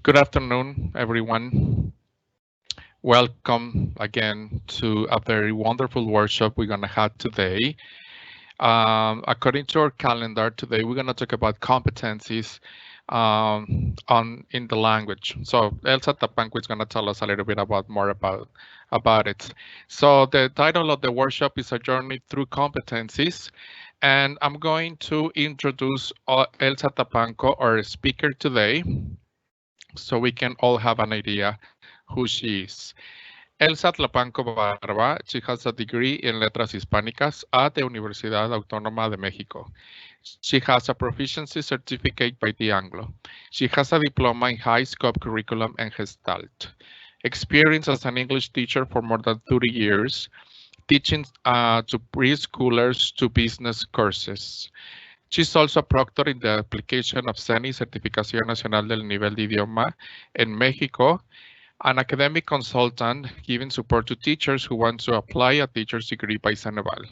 Good afternoon, everyone. Welcome again to a very wonderful workshop we're going to have today. According to our calendar, today we're going to talk about competencies in the language. So Elsa Tapanco is going to tell us a little bit more about it. So the title of the workshop is A Journey Through Competencies. And I'm going to introduce Elsa Tapanco, our speaker today, so we can all have an idea who she is. Elsa Tlapanco Barba, she has a degree in Letras Hispánicas at the Universidad Autónoma de México. She has a proficiency certificate by the Anglo. She has a diploma in high scope curriculum and Gestalt. Experience as an English teacher for more than 30 years, teaching to preschoolers to business courses. She's also a proctor in the application of CENI, Certificación Nacional del Nivel de Idioma in Mexico, an academic consultant giving support to teachers who want to apply a teacher's degree by Ceneval.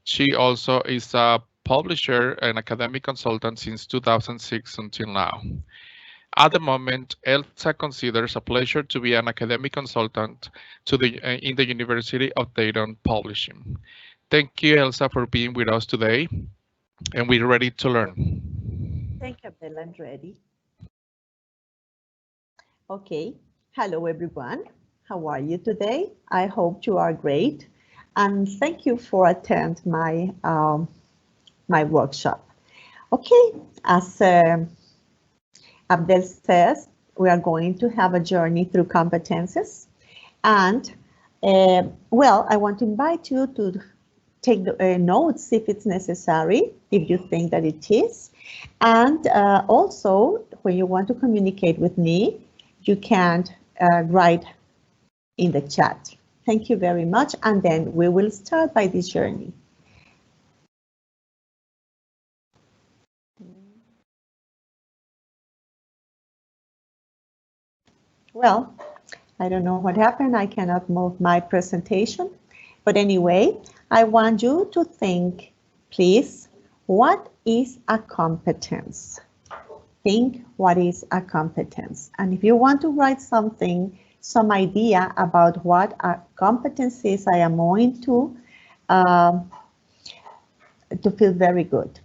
She also is a publisher and academic consultant since 2006 until now. At the moment, Elsa considers a pleasure to be an academic consultant in the University of Dayton Publishing. Thank you, Elsa, for being with us today, and we're ready to learn. Thank you, Abel. I'm ready. Okay. Hello, everyone. How are you today? I hope you are great. And thank you for attending my workshop. Okay, as Abdel says, we are going to have a journey through competences. And well, I want to invite you to take the notes if it's necessary, if you think that it is. And also, when you want to communicate with me, you can write in the chat. Thank you very much. And then we will start by this journey. Well, I don't know what happened. I cannot move my presentation. But anyway, I want you to think, please, what is a competence? Think what is a competence. And if you want to write something, some idea about what a competence is, I am going to feel very good.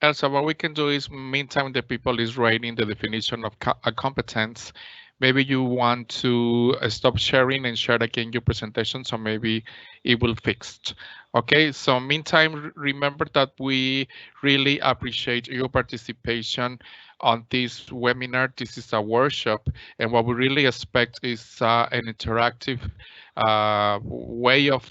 Elsa, what we can do is, meantime, the people is writing the definition of a competence. Maybe you want to stop sharing and share again your presentation, so maybe it will fix. Okay, so meantime, remember that we really appreciate your participation on this webinar. This is a workshop, and what we really expect is an interactive way of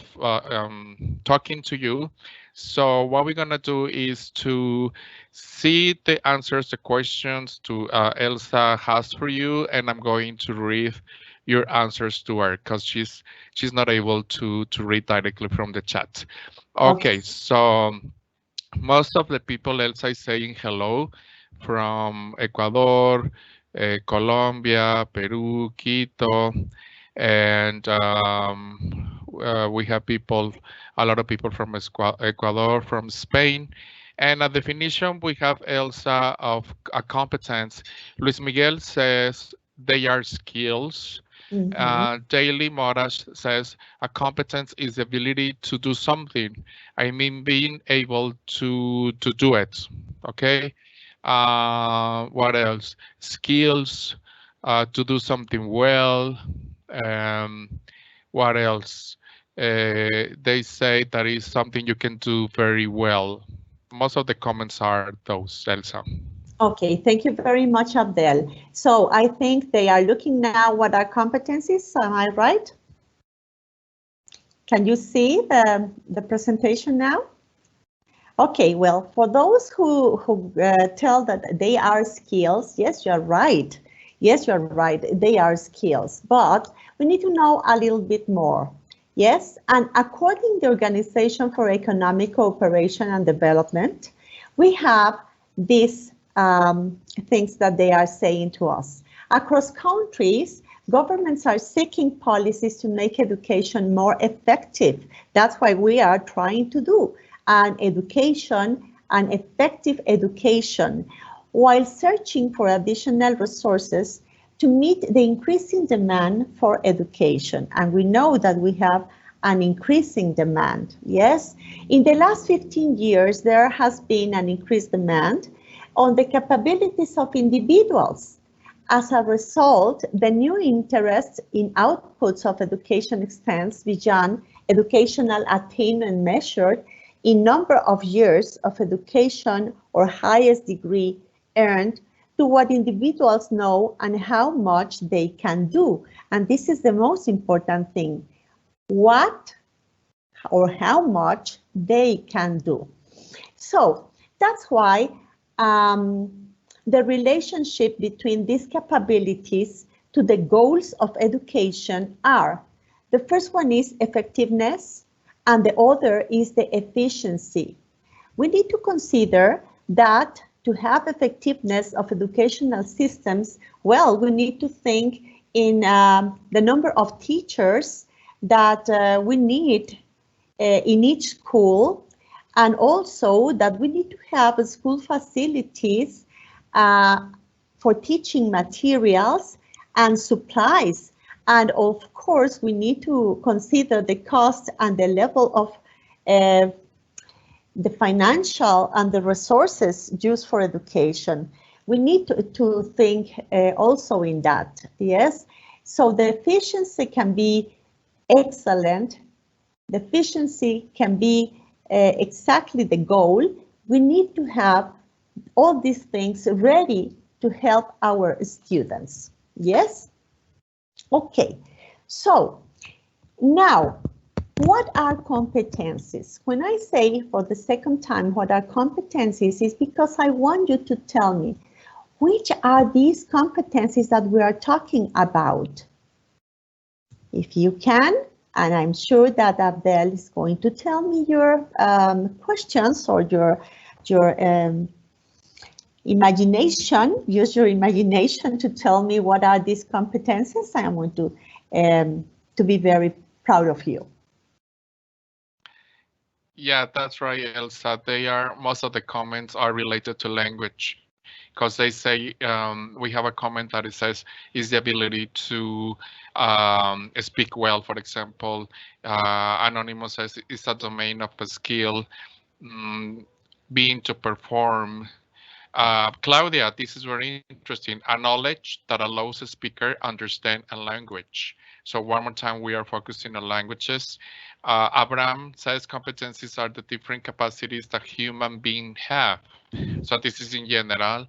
talking to you. So what we're gonna do is to see the answers, the questions to Elsa has for you, and I'm going to read your answers to her because she's not able to read directly from the chat. Okay, so most of the people, Elsa is saying hello from Ecuador, Colombia, Peru, Quito, and we have a lot of people from Ecuador, from Spain. And a definition, we have Elsa of a competence. Luis Miguel says they are skills. Daily Morash says a competence is the ability to do something. I mean, being able to do it. Okay. What else? Skills, to do something well. What else? They say that is something you can do very well. Most of the comments are those, Elsa. Okay, thank you very much, Abdel. So I think they are looking now what are competencies, am I right? Can you see the presentation now? Okay, well, for those who tell that they are skills, yes, you're right. Yes, you're right, they are skills, but we need to know a little bit more. Yes, and according to the Organization for Economic Cooperation and Development, we have these things that they are saying to us. Across countries, governments are seeking policies to make education more effective. That's what we are trying to do. An effective education while searching for additional resources to meet the increasing demand for education. And we know that we have an increasing demand, yes? In the last 15 years, there has been an increased demand on the capabilities of individuals. As a result, the new interest in outputs of education extends beyond educational attainment measured in number of years of education or highest degree earned to what individuals know and how much they can do. And this is the most important thing, what or how much they can do. So that's why the relationship between these capabilities to the goals of education are, the first one is effectiveness, and the other is the efficiency. We need to consider that to have effectiveness of educational systems, well, we need to think in the number of teachers that we need in each school, and also that we need to have school facilities for teaching materials and supplies. And of course, we need to consider the cost and the level of the financial and the resources used for education. We need to think also in that, yes? So the efficiency can be excellent. The efficiency can be exactly the goal. We need to have all these things ready to help our students, yes? Okay, so now, what are competencies? When I say for the second time what are competencies, is because I want you to tell me which are these competencies that we are talking about. If you can, and I'm sure that Abdel is going to tell me your questions or your imagination, use your imagination to tell me what are these competencies. I want to be very proud of you. Yeah, that's right, Elsa. Most of the comments are related to language, because they say we have a comment that it says is the ability to speak well, for example. Anonymous says it's a domain of a skill, being to perform. Claudia, this is very interesting. A knowledge that allows a speaker understand a language. So one more time, we are focusing on languages. Abraham says competencies are the different capacities that human beings have. So this is in general.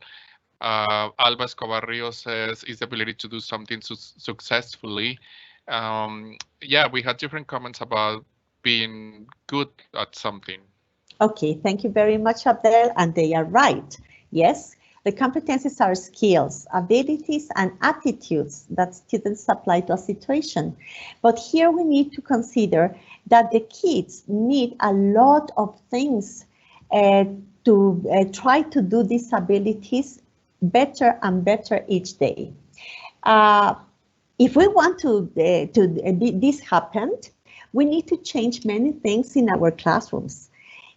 Alba Escobarrio says is the ability to do something successfully. Yeah, we had different comments about being good at something. Okay, thank you very much, Abdel, and they are right. Yes, the competencies are skills, abilities, and attitudes that students apply to a situation. But here we need to consider that the kids need a lot of things to try to do these abilities better and better each day. If we want to this happened, we need to change many things in our classrooms.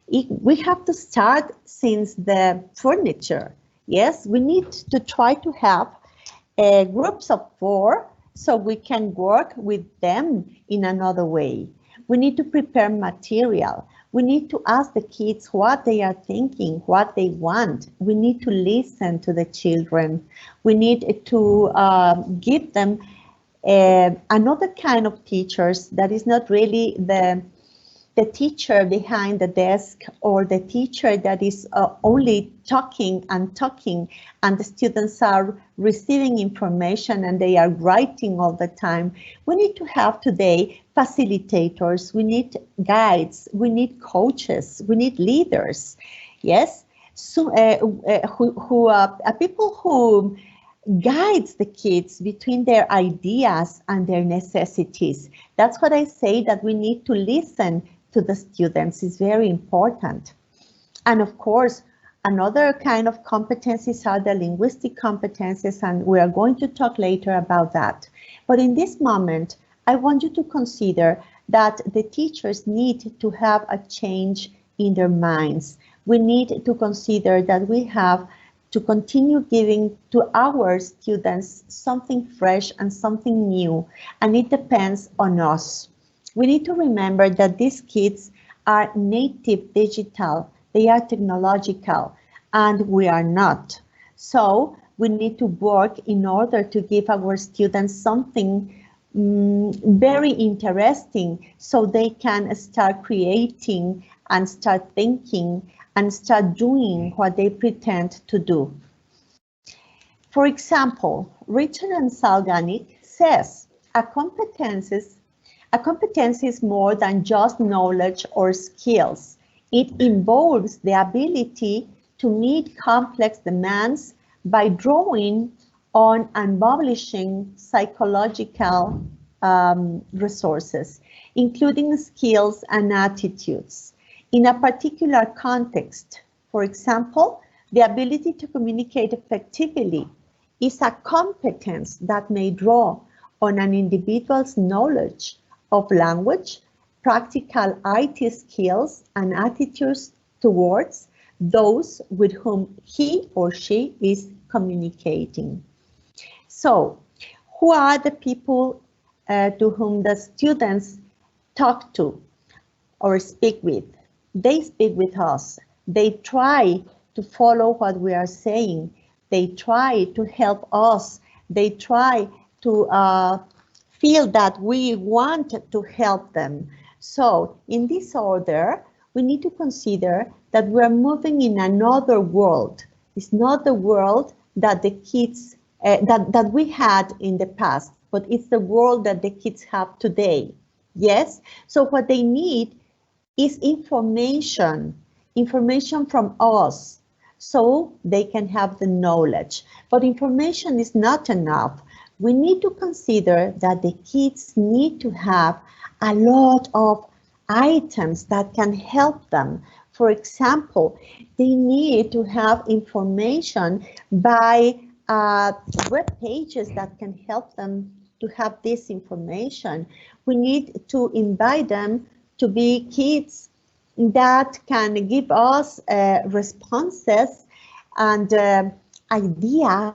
We have to start since the furniture. Yes, we need to try to have groups of 4 so we can work with them in another way. We need to prepare material. We need to ask the kids what they are thinking, what they want. We need to listen to the children. We need to give them another kind of teachers that is not really the teacher behind the desk or the teacher that is only talking and the students are receiving information and they are writing all the time. We need to have today facilitators, we need guides, we need coaches, we need leaders, yes? So people who guides the kids between their ideas and their necessities. That's what I say, that we need to listen to the students is very important. And of course, another kind of competencies are the linguistic competencies, and we are going to talk later about that. But in this moment, I want you to consider that the teachers need to have a change in their minds. We need to consider that we have to continue giving to our students something fresh and something new, and it depends on us. We need to remember that these kids are native digital, they are technological, and we are not. So we need to work in order to give our students something very interesting so they can start creating and start thinking and start doing what they pretend to do. For example, Richard and Salganik says a competency is more than just knowledge or skills. It involves the ability to meet complex demands by drawing on and publishing psychological resources, including skills and attitudes. In a particular context, for example, the ability to communicate effectively is a competence that may draw on an individual's knowledge of language, practical IT skills, and attitudes towards those with whom he or she is communicating. So, who are the people to whom the students talk to or speak with? They speak with us. They try to follow what we are saying. They try to help us. They try to feel that we want to help them. So in this order, we need to consider that we're moving in another world. It's not the world that the kids, that we had in the past, but it's the world that the kids have today. Yes? So what they need is information from us, so they can have the knowledge. But information is not enough. We need to consider that the kids need to have a lot of items that can help them. For example, they need to have information by web pages that can help them to have this information. We need to invite them to be kids that can give us responses and ideas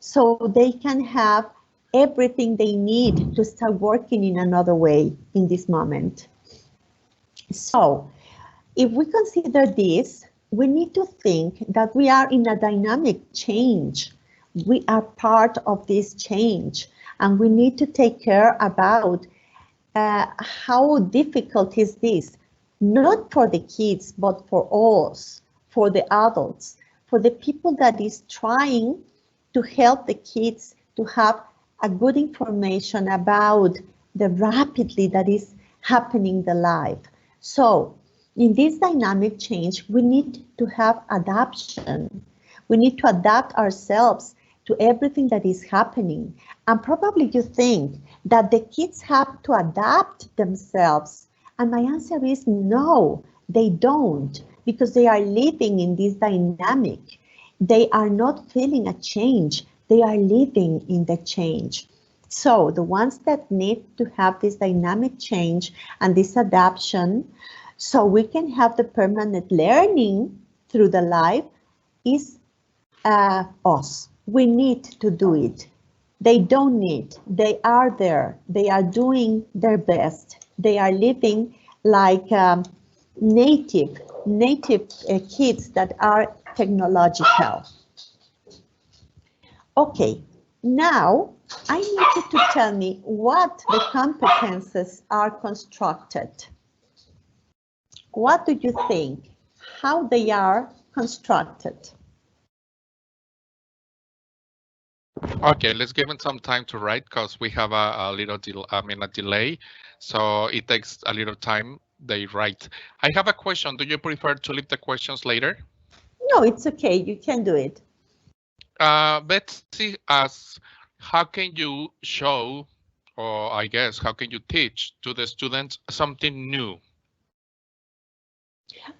so they can have everything they need to start working in another way in this moment. So if we consider this, we need to think that we are in a dynamic change. We are part of this change, and we need to take care about how difficult is this, not for the kids, but for us, for the adults, for the people that is trying to help the kids to have a good information about the rapidly that is happening in the life. So in this dynamic change, we need to have adaptation. We need to adapt ourselves to everything that is happening. And probably you think that the kids have to adapt themselves. And my answer is no, they don't, because they are living in this dynamic. They are not feeling a change. They are living in the change. So the ones that need to have this dynamic change and this adaptation, so we can have the permanent learning through the life, is us. We need to do it. They don't need, they are there. They are doing their best. They are living like native kids that are technological. Okay, now I need you to tell me what the competences are constructed. What do you think? How they are constructed? Okay, let's give them some time to write because we have a little delay, so it takes a little time they write. I have a question. Do you prefer to leave the questions later? No, it's okay. You can do it. Betsy asks, how can you show, or I guess, how can you teach to the students something new?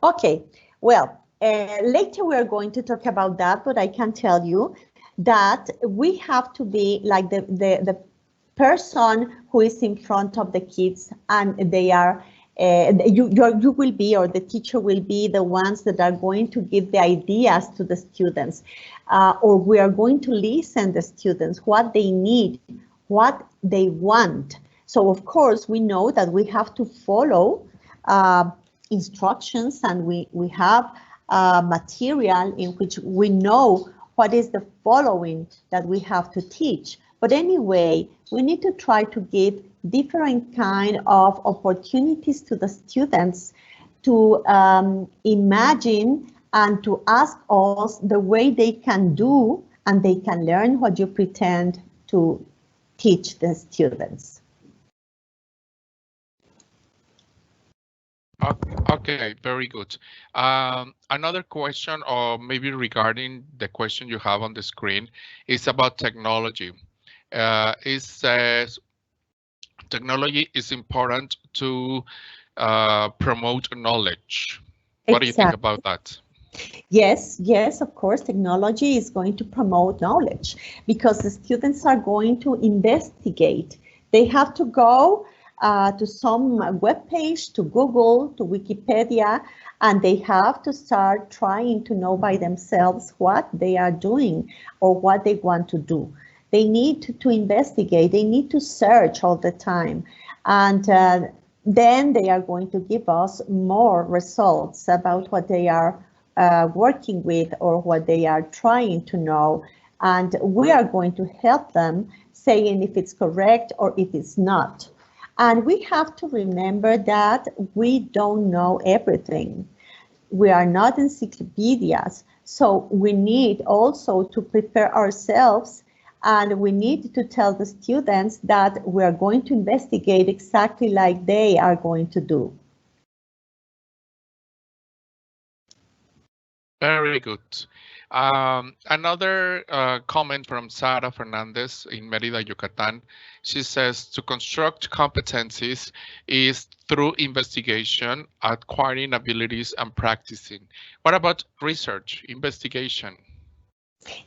Okay, well, later we are going to talk about that, but I can tell you that we have to be like the person who is in front of the kids, and they are you will be, or the teacher will be, the ones that are going to give the ideas to the students, or we are going to listen the students, what they need, what they want. So of course we know that we have to follow instructions, and we have material in which we know what is the following that we have to teach. But anyway, we need to try to give different kind of opportunities to the students to imagine and to ask us the way they can do, and they can learn what you pretend to teach the students. Okay, very good. Another question, or maybe regarding the question you have on the screen, is about technology. It says technology is important to promote knowledge. What do you think Exactly. about that? Yes, of course, technology is going to promote knowledge because the students are going to investigate. They have to go to some web page, to Google, to Wikipedia, and they have to start trying to know by themselves what they are doing or what they want to do. They need to investigate, they need to search all the time. And then they are going to give us more results about what they are working with or what they are trying to know. And we are going to help them saying if it's correct or if it's not. And we have to remember that we don't know everything. We are not encyclopedias, so we need also to prepare ourselves, and we need to tell the students that we are going to investigate exactly like they are going to do. Very good. Another comment from Sara Fernandez in Mérida, Yucatan. She says to construct competencies is through investigation, acquiring abilities, and practicing. What about research, investigation?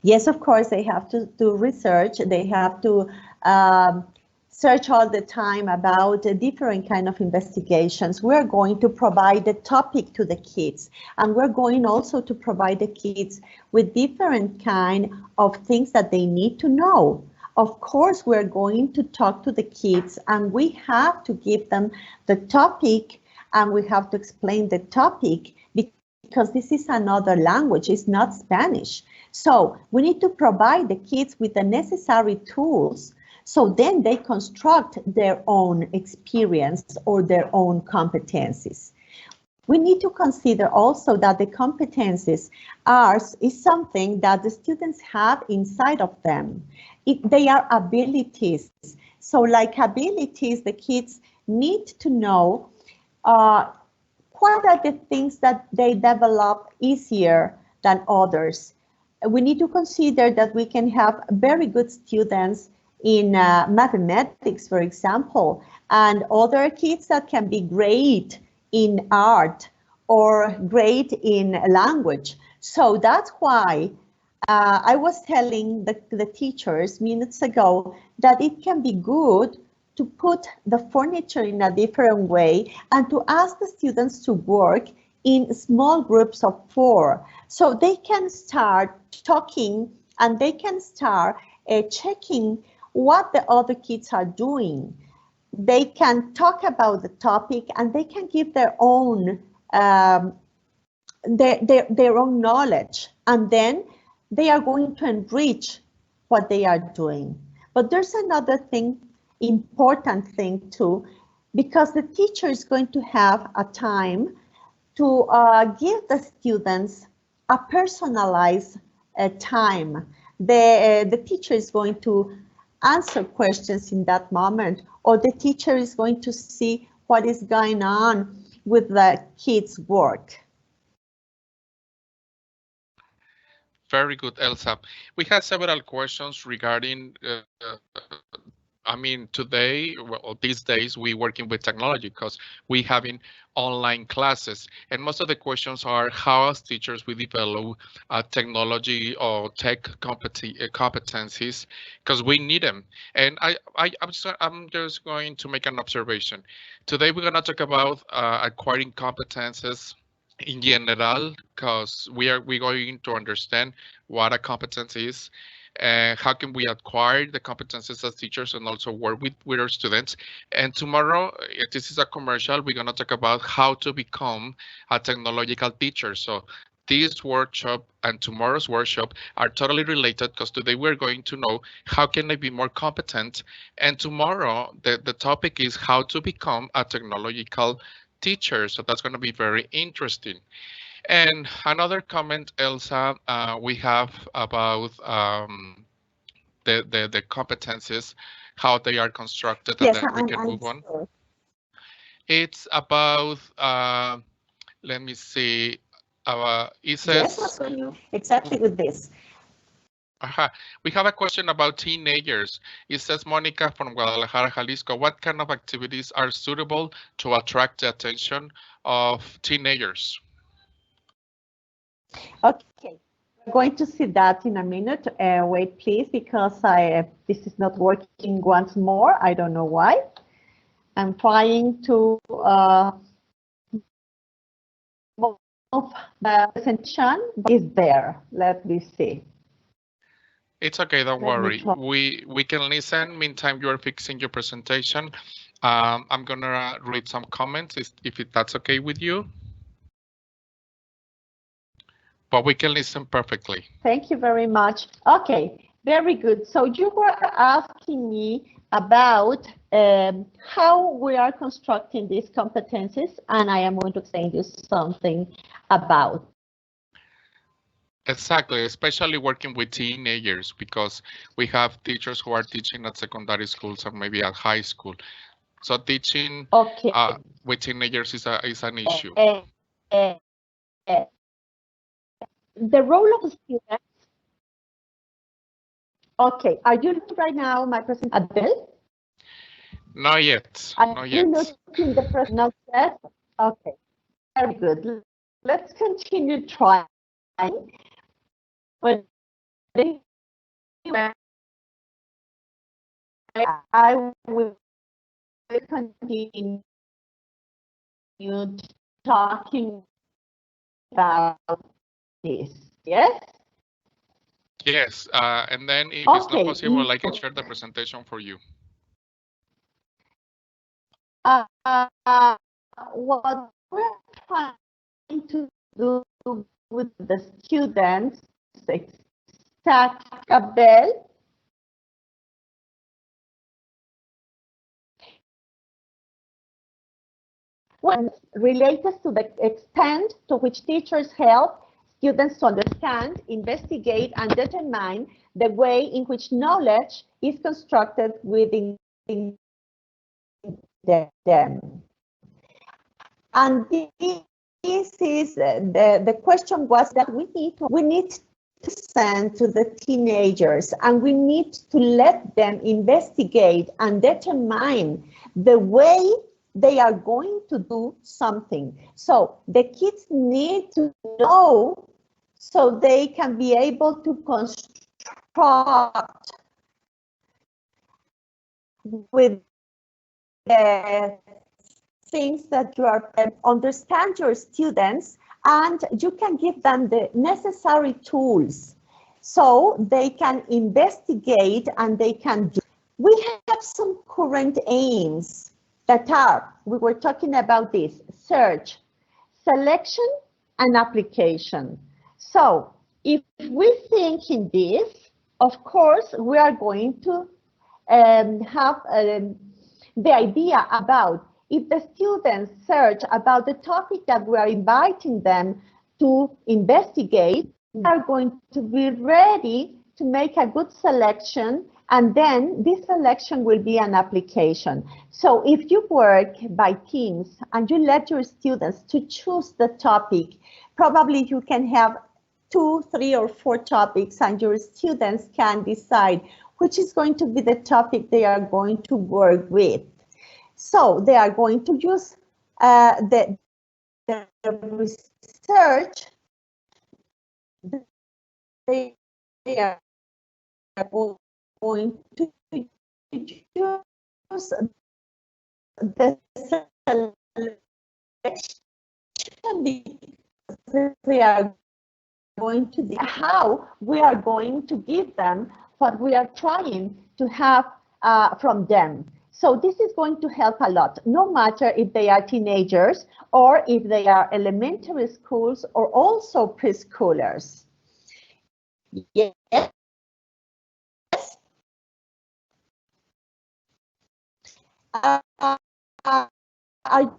Yes, of course, they have to do research. They have to search all the time about different kind of investigations. We're going to provide the topic to the kids, and we're going also to provide the kids with different kind of things that they need to know. Of course, we're going to talk to the kids, and we have to give them the topic, and we have to explain the topic because this is another language, it's not Spanish. So we need to provide the kids with the necessary tools so then they construct their own experience or their own competencies. We need to consider also that the competencies is something that the students have inside of them. They are abilities. So like abilities, the kids need to know what are the things that they develop easier than others. We need to consider that we can have very good students in mathematics, for example, and other kids that can be great in art or great in language. So that's why I was telling the teachers minutes ago that it can be good to put the furniture in a different way and to ask the students to work in small groups of 4. So they can start talking and they can start checking what the other kids are doing. They can talk about the topic and they can give their own their own knowledge, and then they are going to enrich what they are doing. But there's another thing, important thing too, because the teacher is going to have a time to give the students a personalized time. The teacher is going to answer questions in that moment, or the teacher is going to see what is going on with the kids' work. Very good, Elsa. We have several questions regarding I mean, today, well, these days, we working with technology because we having online classes, and most of the questions are how as teachers we develop technology or tech competencies because we need them. And I'm just going to make an observation. Today, we're going to talk about acquiring competences in general because we're going to understand what a competence is, how can we acquire the competencies as teachers and also work with our students. And tomorrow, this is a commercial, we're going to talk about how to become a technological teacher. So this workshop and tomorrow's workshop are totally related because today we're going to know how can I be more competent, and tomorrow the topic is how to become a technological teacher. So that's going to be very interesting. And another comment, Elsa, we have about the competencies, how they are constructed, and Yes, then we can I'm move on. sure. It's about, let me see, it Yes, says, exactly with this. we have a question about teenagers. It says, Monica from Guadalajara, Jalisco, what kind of activities are suitable to attract the attention of teenagers? Okay, we're going to see that in a minute. Wait, please, because this is not working once more. I don't know why. I'm trying to move the presentation, but it's there. Let me see. It's okay, don't Let me worry. try. We can listen. Meantime, you are fixing your presentation. I'm gonna read some comments if that's okay with you. But we can listen perfectly. Thank you very much. Okay, very good. So you were asking me about how we are constructing these competencies, and I am going to explain you something about. Exactly, especially working with teenagers because we have teachers who are teaching at secondary schools or maybe at high school. So teaching Okay. with teenagers is an issue. The role of a student. Okay, are you looking right now my presentation? Not yet. Are Not you yet. looking the presentation? Not yet? Okay, very good. Let's continue trying. But I will continue talking about this. Yes? Yes, and then if it's not Okay. possible, I can share the presentation for you. What we're trying to do with the students is stack a bell when related to the extent to which teachers help students to understand, investigate, and determine the way in which knowledge is constructed within them. And this is the question was that we need to listen to the teenagers, and we need to let them investigate and determine the way they are going to do something. So the kids need to know so they can be able to construct with the things that you are understand your students, and you can give them the necessary tools so they can investigate and they can do. We have some current aims that are, we were talking about this, search, selection, and application. So if we think in this, of course, we are going to have the idea about if the students search about the topic that we are inviting them to investigate, they are going to be ready to make a good selection, and then this selection will be an application. So if you work by teams and you let your students to choose the topic, probably you can have 2, 3, or 4 topics, and your students can decide which is going to be the topic they are going to work with. So they are going to use the research. They are going to use the selection because they are going to how we are going to give them what we are trying to have from them. So this is going to help a lot, no matter if they are teenagers or if they are elementary schools or also preschoolers. Yes. Are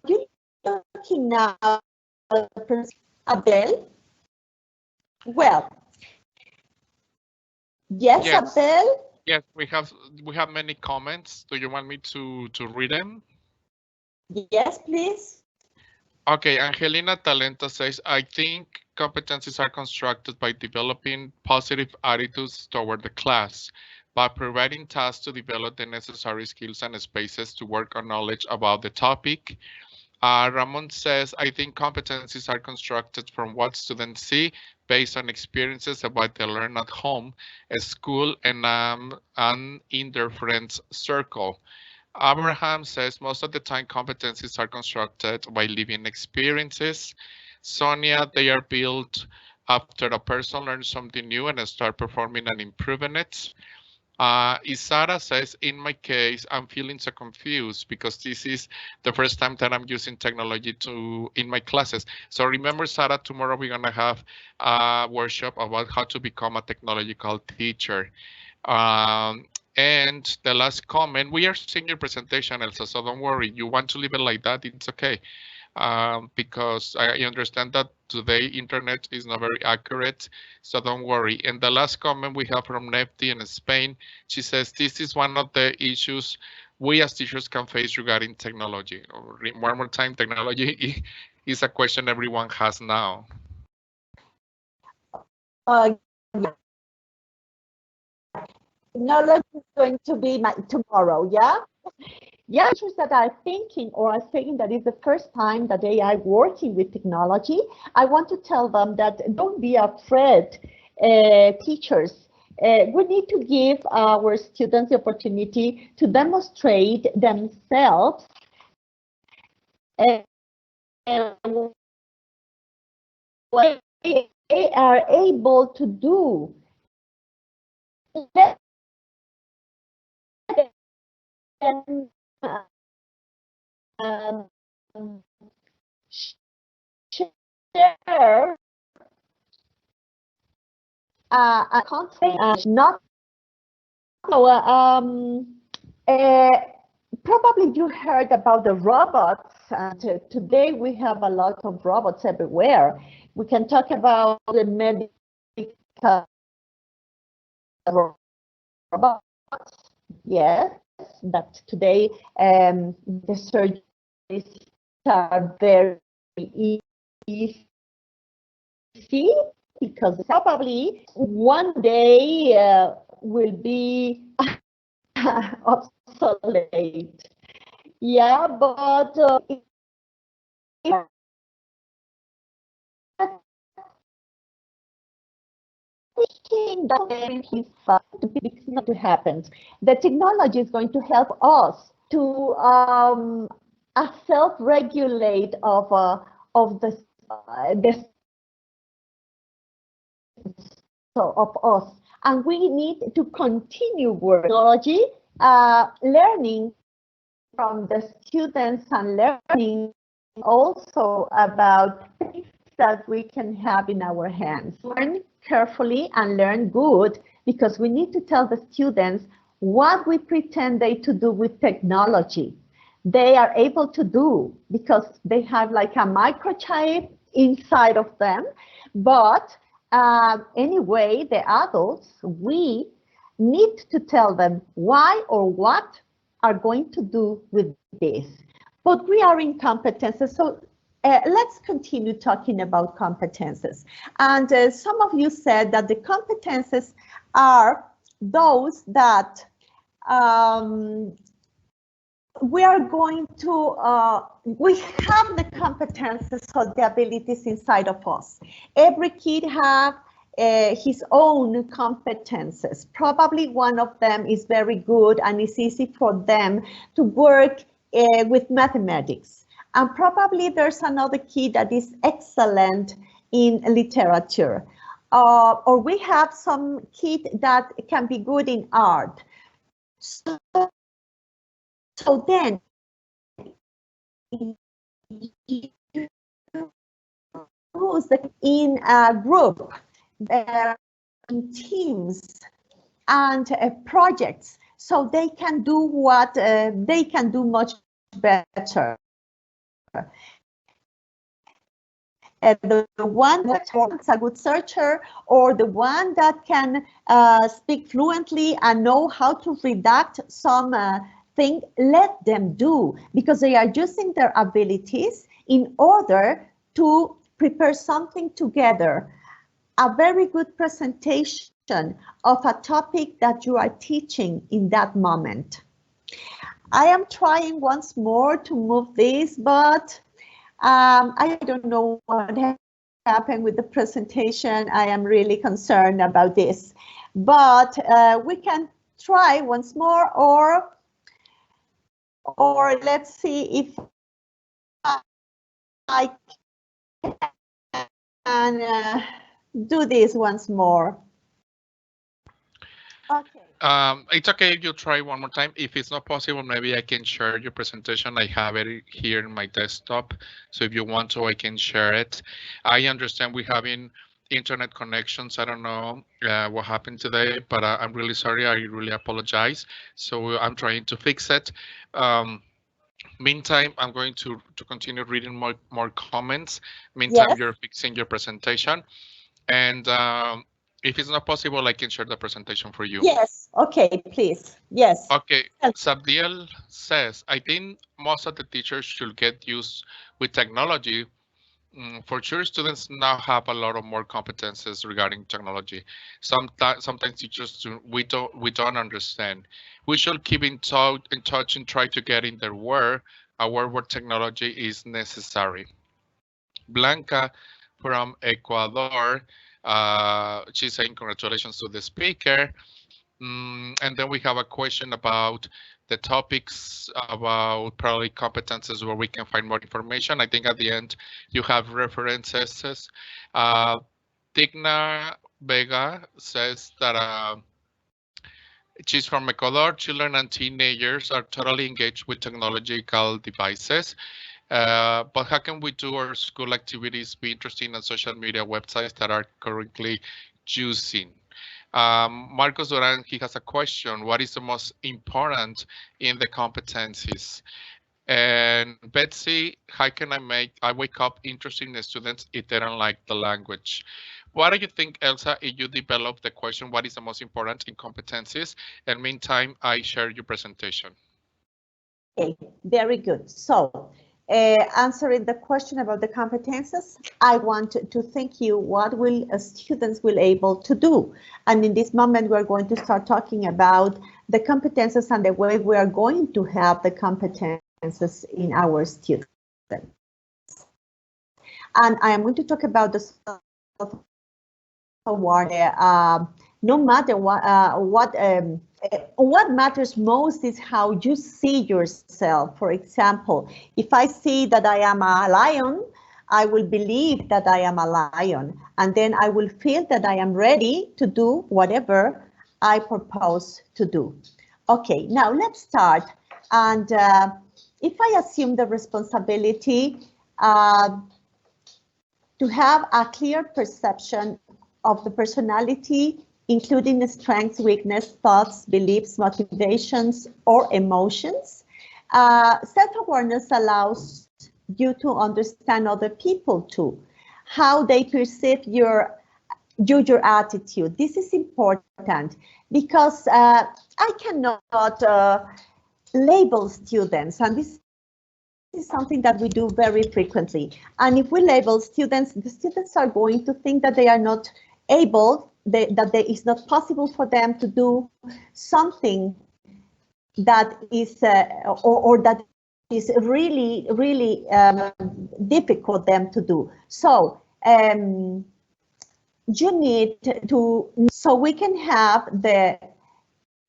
you looking now, Abel? Well, yes, Abel. Yes, we have many comments. Do you want me to read them? Yes, please. Okay, Angelina Talenta says, I think competencies are constructed by developing positive attitudes toward the class, by providing tasks to develop the necessary skills and spaces to work on knowledge about the topic. Ramon says, I think competencies are constructed from what students see based on experiences of what they learn at home, at school, and in their friends' circle. Abraham says most of the time competencies are constructed by living experiences. Sonia, they are built after a person learns something new and start performing and improving it. Isara says, in my case, I'm feeling so confused because this is the first time that I'm using technology in my classes. So remember, Sarah, tomorrow we're gonna have a workshop about how to become a technological teacher. Um, and the last comment, we are seeing your presentation, Elsa, so don't worry. You want to leave it like that, it's okay. Because I understand that today internet is not very accurate, so don't worry. And the last comment we have from Nefti in Spain, she says, this is one of the issues we as teachers can face regarding technology. One more time, technology is a question everyone has now. Technology is going to be tomorrow, yeah? Yeah, teachers that are thinking or are saying that it's the first time that they are working with technology, I want to tell them that don't be afraid, teachers. We need to give our students the opportunity to demonstrate themselves what they are able to do. Let them share a content, not probably you heard about the robots, and today we have a lot of robots everywhere. We can talk about the medical robots, yes, that today the surgeries are very easy because probably one day will be obsolete. Yeah, but it's not to happen. The technology is going to help us to self-regulate of the of us, and we need to continue work technology, learning from the students and learning also about things that we can have in our hands. Learn carefully and learn good, because we need to tell the students what we pretend they to do with technology. They are able to do because they have like a microchip inside of them. But anyway, the adults, we need to tell them why or what are going to do with this. But we are in competences, so let's continue talking about competences. And some of you said that the competences are those that we are going to, we have the competences or the abilities inside of us. Every kid have his own competences. Probably one of them is very good and it's easy for them to work with mathematics. And probably there's another kid that is excellent in literature. Or we have some kid that can be good in art. So then, in a group, in teams, and projects, so they can do what they can do much better. The one that's a good searcher, or the one that can speak fluently and know how to redact some thing, let them do, because they are using their abilities in order to prepare something together, a very good presentation of a topic that you are teaching in that moment. I am trying once more to move this, but I don't know what happened with the presentation. I am really concerned about this, but we can try once more, or let's see if I can do this once more. Okay. It's okay if you try one more time. If it's not possible, maybe I can share your presentation. I have it here in my desktop. So if you want to, I can share it. I understand we're having internet connections. I don't know what happened today, but I'm really sorry. I really apologize. So I'm trying to fix it. Meantime, I'm going to continue reading more comments. Meantime, Yes. you're fixing your presentation. And if it's not possible, I can share the presentation for you. Yes. Okay, please. Yes. Okay. Sabdiel says, I think most of the teachers should get used with technology. For sure, students now have a lot of more competences regarding technology. Sometimes teachers we don't understand. We should keep in touch and try to get in their world, a world where technology is necessary. Blanca from Ecuador, she's saying congratulations to the speaker. And then we have a question about the topics about probably competences where we can find more information. I think at the end you have references. Digna Vega says that she's from Ecuador. Children and teenagers are totally engaged with technological devices. But how can we do our school activities be interesting on social media websites that are currently using? Marcos Duran, he has a question. What is the most important in the competencies? And Betsy, how can I wake up interested in the students if they don't like the language? What do you think, Elsa, if you develop the question, what is the most important in competencies? And meantime, I share your presentation. Okay, very good. So answering the question about the competences, I want to thank you. What will students will able to do? And in this moment, we're going to start talking about the competences and the way we are going to have the competences in our students. And I am going to talk about the self-awareness. No matter what matters most is how you see yourself. For example, if I see that I am a lion, I will believe that I am a lion, and then I will feel that I am ready to do whatever I propose to do. Okay, now let's start. And if I assume the responsibility to have a clear perception of the personality, including the strengths, weakness, thoughts, beliefs, motivations, or emotions. Self-awareness allows you to understand other people too, how they perceive your attitude. This is important because I cannot label students, and this is something that we do very frequently. And if we label students, the students are going to think that they are not able it's not possible for them to do something that is or that is really difficult them to do. So you need to, so we can have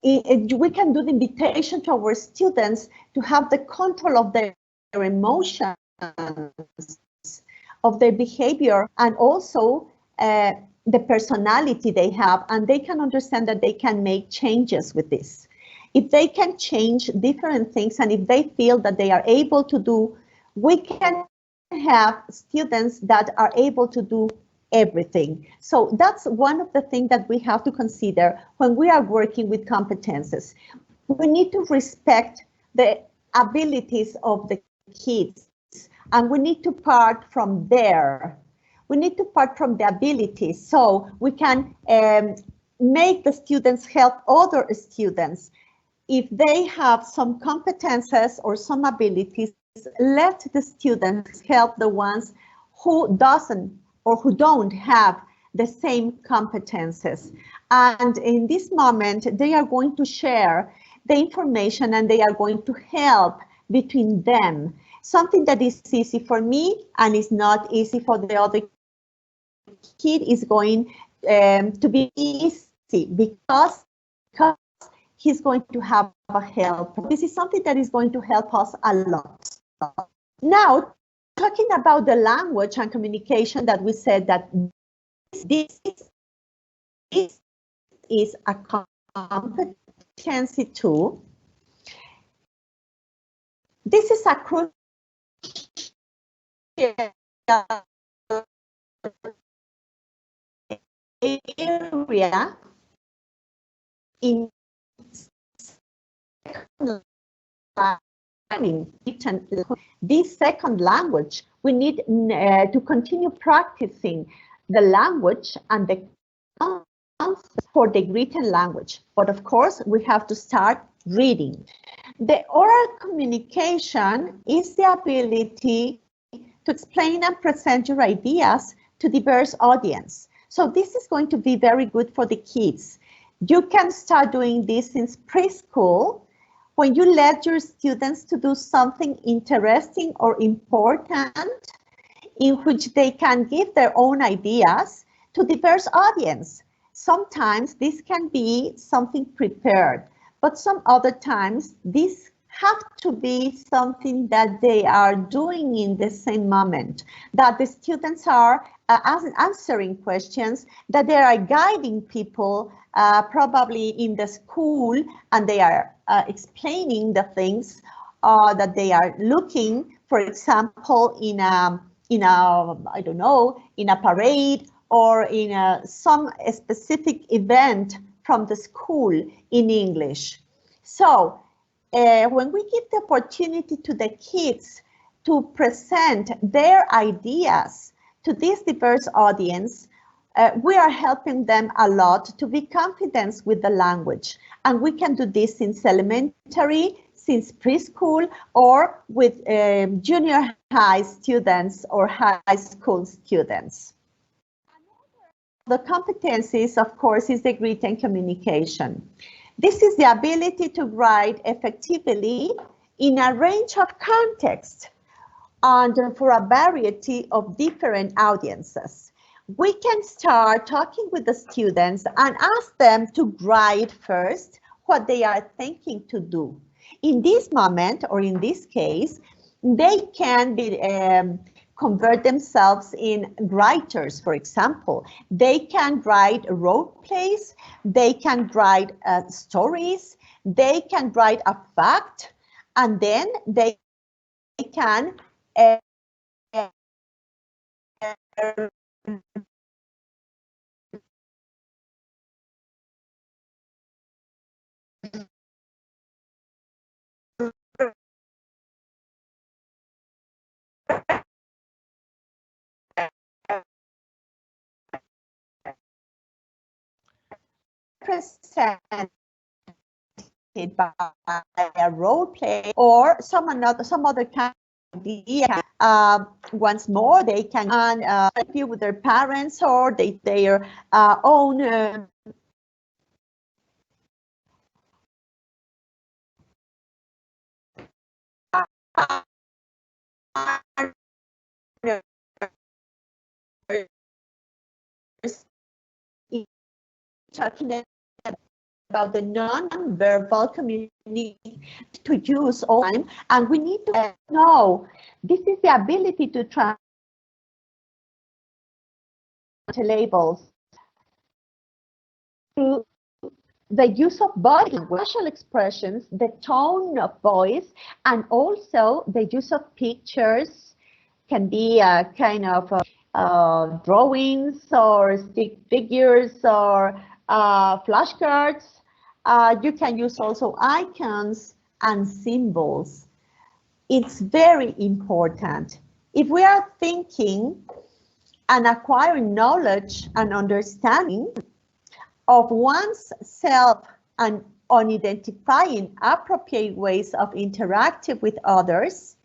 we can do the invitation to our students to have the control of their emotions, of their behavior, and also the personality they have, and they can understand that they can make changes with this. If they can change different things, and if they feel that they are able to do, we can have students that are able to do everything. So that's one of the things that we have to consider when we are working with competences. We need to respect the abilities of the kids, and we need to part from there. We need to part from the abilities so we can make the students help other students. If they have some competences or some abilities, let the students help the ones who doesn't or who don't have the same competences. And in this moment, they are going to share the information and they are going to help between them. Something that is easy for me and is not easy for the other kid is going to be easy because he's going to have a help. This is something that is going to help us a lot. Now, talking about the language and communication, that we said that this is a competency too. This is a crucial area in learning this second language. We need to continue practicing the language and the for the written language. But of course, we have to start reading. The oral communication is the ability to explain and present your ideas to diverse audience. So this is going to be very good for the kids. You can start doing this since preschool, when you let your students to do something interesting or important in which they can give their own ideas to diverse audience. Sometimes this can be something prepared, but some other times this have to be something that they are doing in the same moment, that the students are answering questions, that they are guiding people probably in the school, and they are explaining the things that they are looking, for example, in a I don't know, in a parade or in some specific event from the school in English. So when we give the opportunity to the kids to present their ideas to this diverse audience, we are helping them a lot to be confident with the language. And we can do this since elementary, since preschool, or with junior high students or high school students. The competencies, of course, is the written communication. This is the ability to write effectively in a range of contexts and for a variety of different audiences. We can start talking with the students and ask them to write first what they are thinking to do. In this moment, or in this case, they can be convert themselves in writers, for example. They can write role plays, they can write stories, they can write a fact, and then they can present by a role play or some other kind idea. Once more, they can interview with their parents or their own talking about the non-verbal community to use all time, and we need to know this is the ability to translate labels through the use of body language, facial expressions, the tone of voice, and also the use of pictures. Can be a kind of drawings or stick figures or flashcards. You can use also icons and symbols. It's very important. If we are thinking and acquiring knowledge and understanding of one's self and on identifying appropriate ways of interacting with others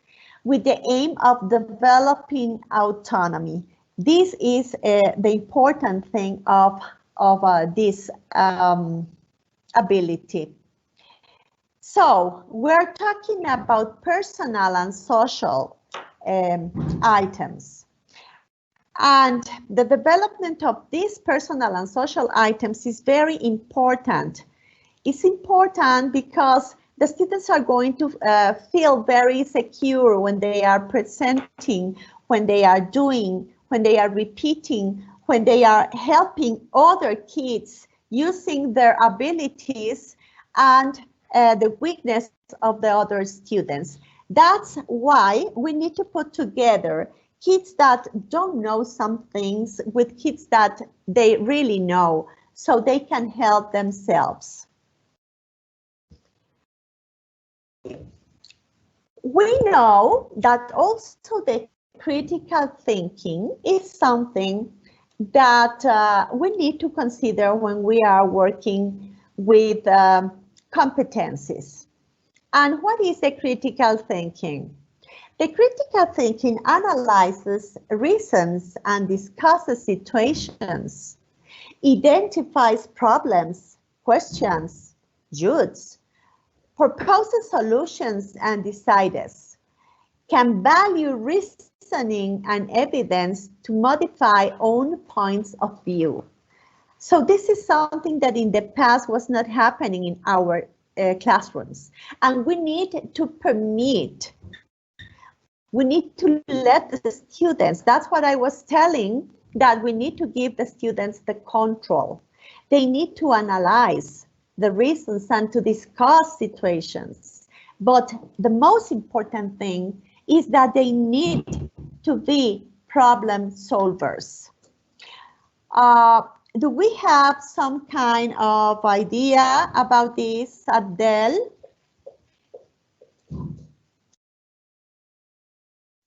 with the aim of developing autonomy. This is the important thing of this ability. So we're talking about personal and social items. And the development of these personal and social items is very important. It's important because the students are going to feel very secure when they are presenting, when they are doing, when they are repeating, when they are helping other kids using their abilities and the weakness of the other students. That's why we need to put together kids that don't know some things with kids that they really know, so they can help themselves. We know that also the critical thinking is something that we need to consider when we are working with competencies. And what is the critical thinking? The critical thinking analyzes reasons and discusses situations, identifies problems, questions, judges, proposes solutions and decides, can value reasoning and evidence to modify own points of view. So this is something that in the past was not happening in our classrooms, and we need to permit. We need to let the students, that's what I was telling, that we need to give the students the control. They need to analyze the reasons and to discuss situations. But the most important thing is that they need to be problem solvers. Do we have some kind of idea about this, Abdel?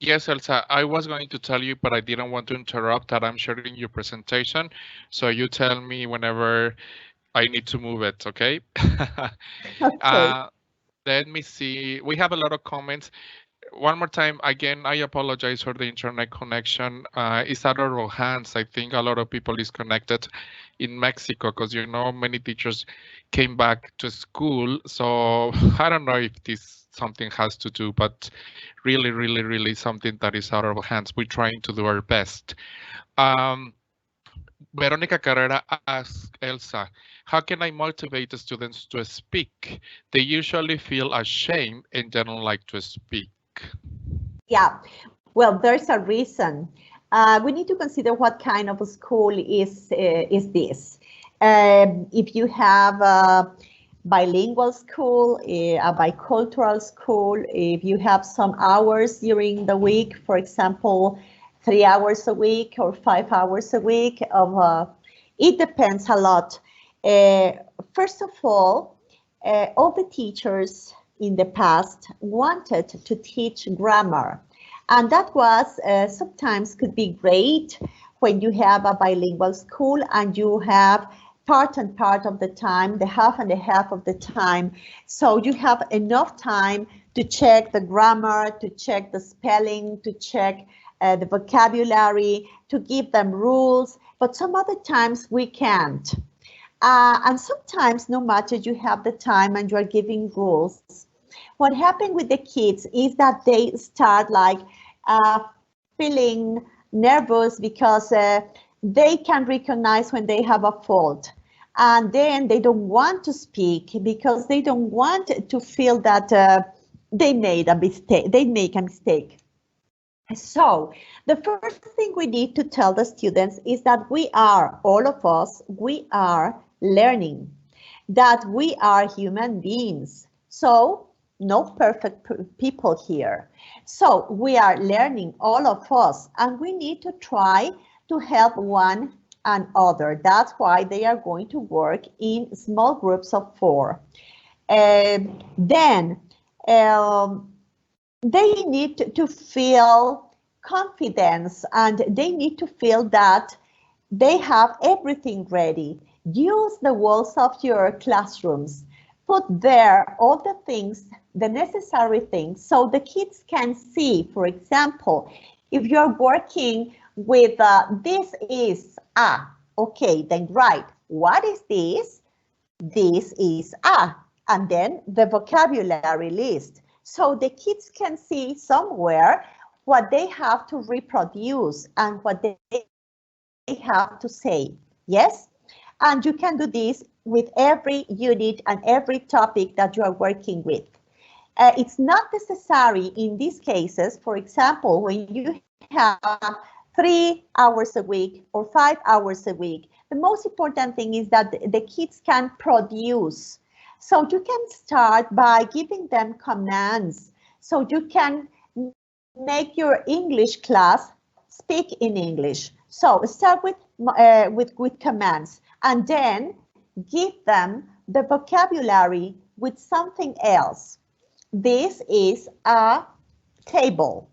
Yes, Elsa, I was going to tell you, but I didn't want to interrupt that I'm sharing your presentation. So you tell me whenever I need to move it, okay? Okay. Let me see. We have a lot of comments. One more time, again, I apologize for the internet connection. It's out of our hands. I think a lot of people is connected in Mexico because, you know, many teachers came back to school. So I don't know if this something has to do, but really, really, really something that is out of our hands. We're trying to do our best. Veronica Carrera asks Elsa, how can I motivate the students to speak? They usually feel ashamed and they don't like to speak. Yeah, well, there's a reason. We need to consider what kind of a school is this. If you have a bilingual school, a bicultural school, if you have some hours during the week, for example, 3 hours a week or 5 hours a week, it depends a lot. First of all the teachers in the past wanted to teach grammar, and that was sometimes could be great when you have a bilingual school and you have part and part of the time, the half and the half of the time, so you have enough time to check the grammar, to check the spelling, to check the vocabulary, to give them rules, but some other times we can't. And sometimes, no matter you have the time and you are giving rules, what happens with the kids is that they start like feeling nervous because they can recognize when they have a fault. And then they don't want to speak because they don't want to feel that they made a mistake. They make a mistake. So the first thing we need to tell the students is that we are, all of us, we are learning, that we are human beings. So no perfect people here. So we are learning, all of us, and we need to try to help one another. That's why they are going to work in small groups of 4. Then they need to feel confidence, and they need to feel that they have everything ready. Use the walls of your classrooms. Put there all the things, the necessary things, so the kids can see. For example, if you're working with this is a, okay, then write, what is this? This is a, and then the vocabulary list. So the kids can see somewhere what they have to reproduce and what they have to say. Yes? And you can do this with every unit and every topic that you are working with. It's not necessary in these cases, for example, when you have 3 hours a week or 5 hours a week, the most important thing is that the kids can produce. So you can start by giving them commands. So you can make your English class speak in English. So start with commands, and then give them the vocabulary with something else. This is a table,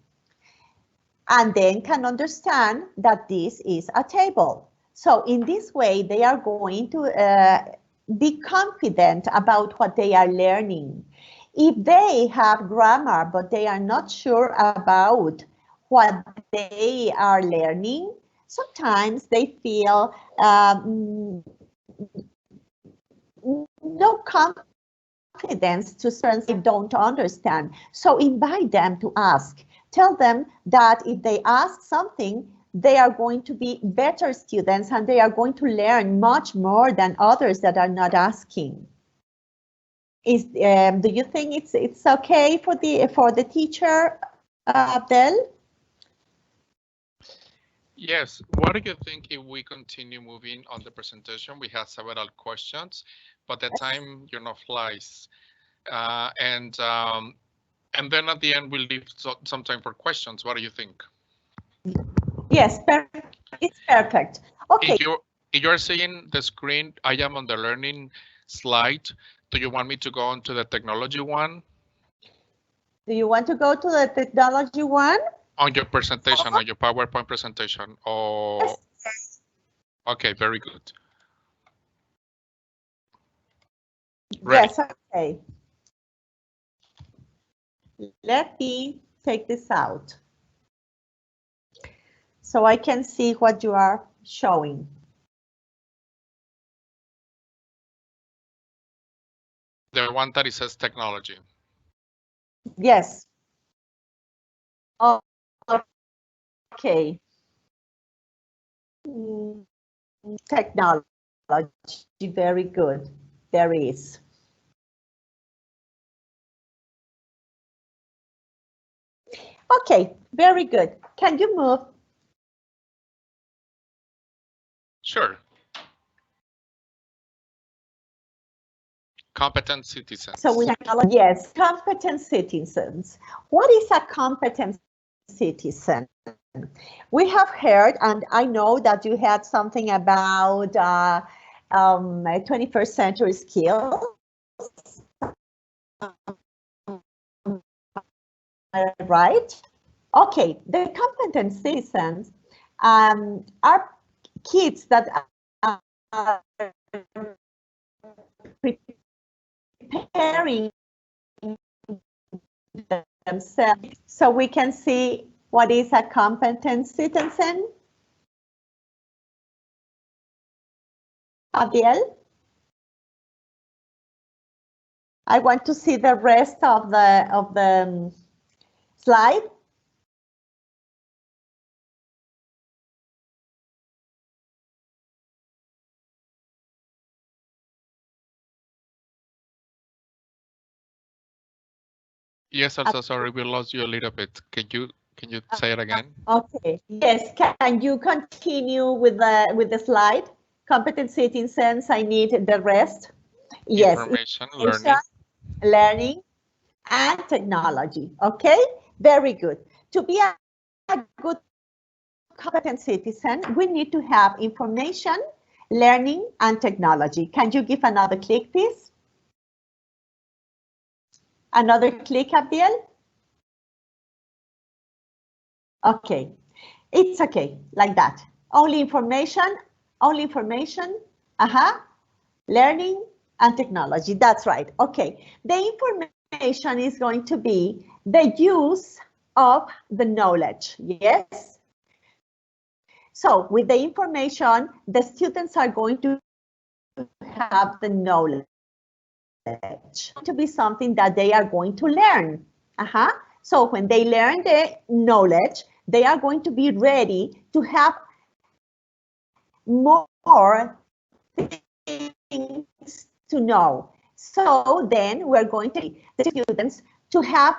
and then can understand that this is a table. So in this way, they are going to be confident about what they are learning. If they have grammar, but they are not sure about what they are learning, sometimes they feel no confidence to certain they don't understand. So invite them to ask. Tell them that if they ask something, they are going to be better students and they are going to learn much more than others that are not asking. Do you think it's okay for the teacher, Abdel? Yes. What do you think if we continue moving on the presentation? We have several questions, but the time flies, and then at the end we'll leave some time for questions. What do you think? Yes, perfect. It's perfect. Okay. If you're seeing the screen, I am on the learning slide. Do you want me to go on to the technology one? Do you want to go to the technology one? On your presentation, on your PowerPoint presentation. Oh, yes. Okay, very good. Ready. Yes, okay. Let me take this out so I can see what you are showing. The one that it says technology. Yes. Oh, okay. Technology, very good. There is. Okay, very good. Can you move? Sure. Competent citizens. So we have, yes, competent citizens. What is a competent citizen? We have heard, and I know that you had something about 21st century skills. Right? Okay, the competent citizens are kids that are preparing themselves so we can see what is a competent citizen. Abiel? I want to see the rest of the slide. Yes, also sorry, we lost you a little bit. Can you say it again? Okay. Yes. Can you continue with the slide? Competent citizens. I need the rest. Yes. Information, learning. Learning and technology. Okay. Very good. To be a good competent citizen, we need to have information, learning, and technology. Can you give another click, please? Another click, Abdiel? Okay, it's okay, like that. Only information, learning and technology, that's right. Okay, the information is going to be the use of the knowledge, yes? So with the information, the students are going to have the knowledge. To be something that they are going to learn. So when they learn the knowledge, they are going to be ready to have more things to know. So then we're going to the students to have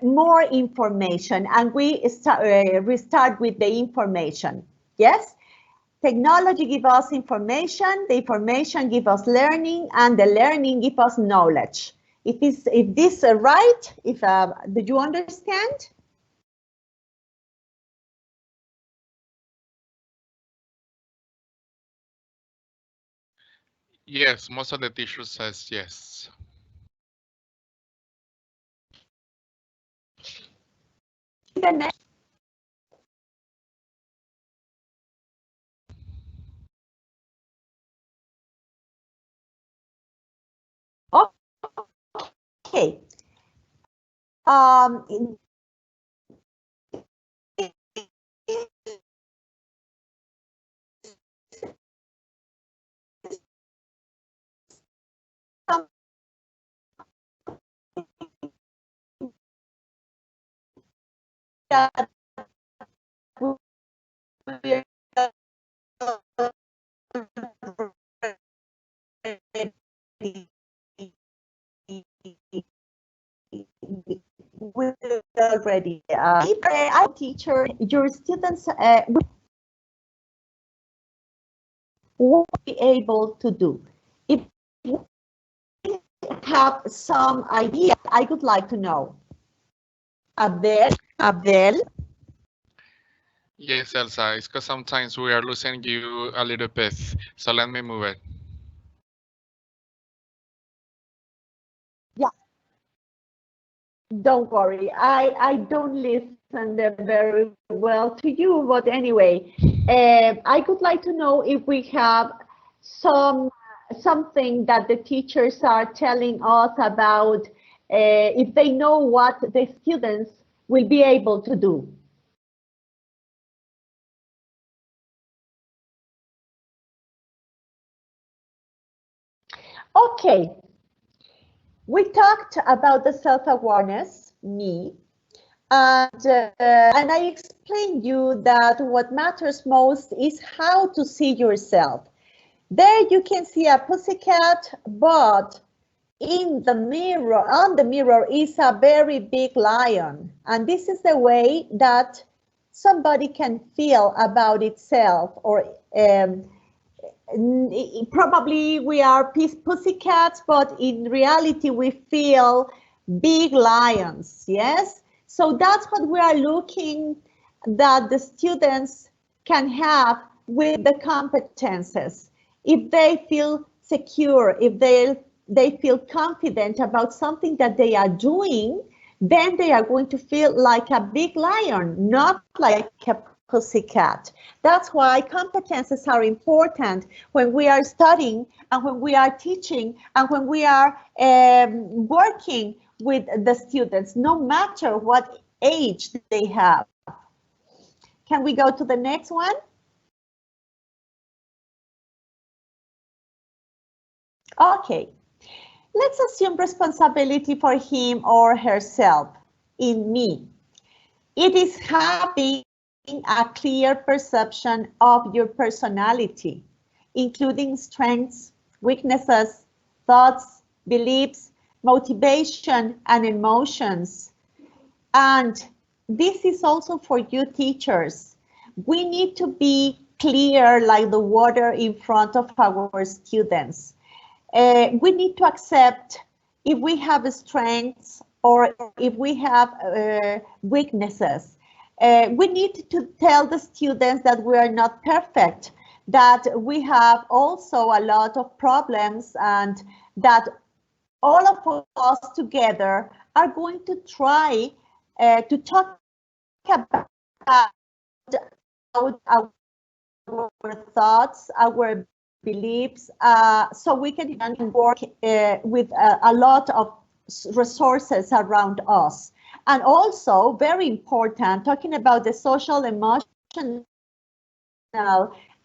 more information, and we start with the information. Yes. Technology gives us information, the information gives us learning, and the learning gives us knowledge. If this is right, did you understand? Yes, most of the teachers says yes. The next. Okay. Um, we're already. If I'm a teacher, your students will be able to do. If you have some idea, I would like to know. Abdel. Yes, Elsa, it's because sometimes we are losing you a little bit. So let me move it. Yeah. Don't worry. I don't listen very well to you, but anyway, I would like to know if we have something that the teachers are telling us about, if they know what the students will be able to do. Okay, we talked about the self-awareness, me, and I explained you that what matters most is how to see yourself. There you can see a pussycat, but in the mirror, on the mirror is a very big lion. And this is the way that somebody can feel about itself, or probably we are pussycats, but in reality we feel big lions, yes? So that's what we are looking that the students can have with the competences. If they feel secure, if they feel confident about something that they are doing, then they are going to feel like a big lion, not like a pussycat. That's why competences are important when we are studying and when we are teaching and when we are working with the students, no matter what age they have. Can we go to the next one? Okay, let's assume responsibility for him or herself in me. It is having a clear perception of your personality, including strengths, weaknesses, thoughts, beliefs, motivation, and emotions. And this is also for you teachers. We need to be clear like the water in front of our students. We need to accept if we have strengths or if we have weaknesses. We need to tell the students that we are not perfect, that we have also a lot of problems, and that all of us together are going to try to talk about our thoughts, our beliefs, so we can work with a lot of resources around us. And also, very important, talking about the social emotional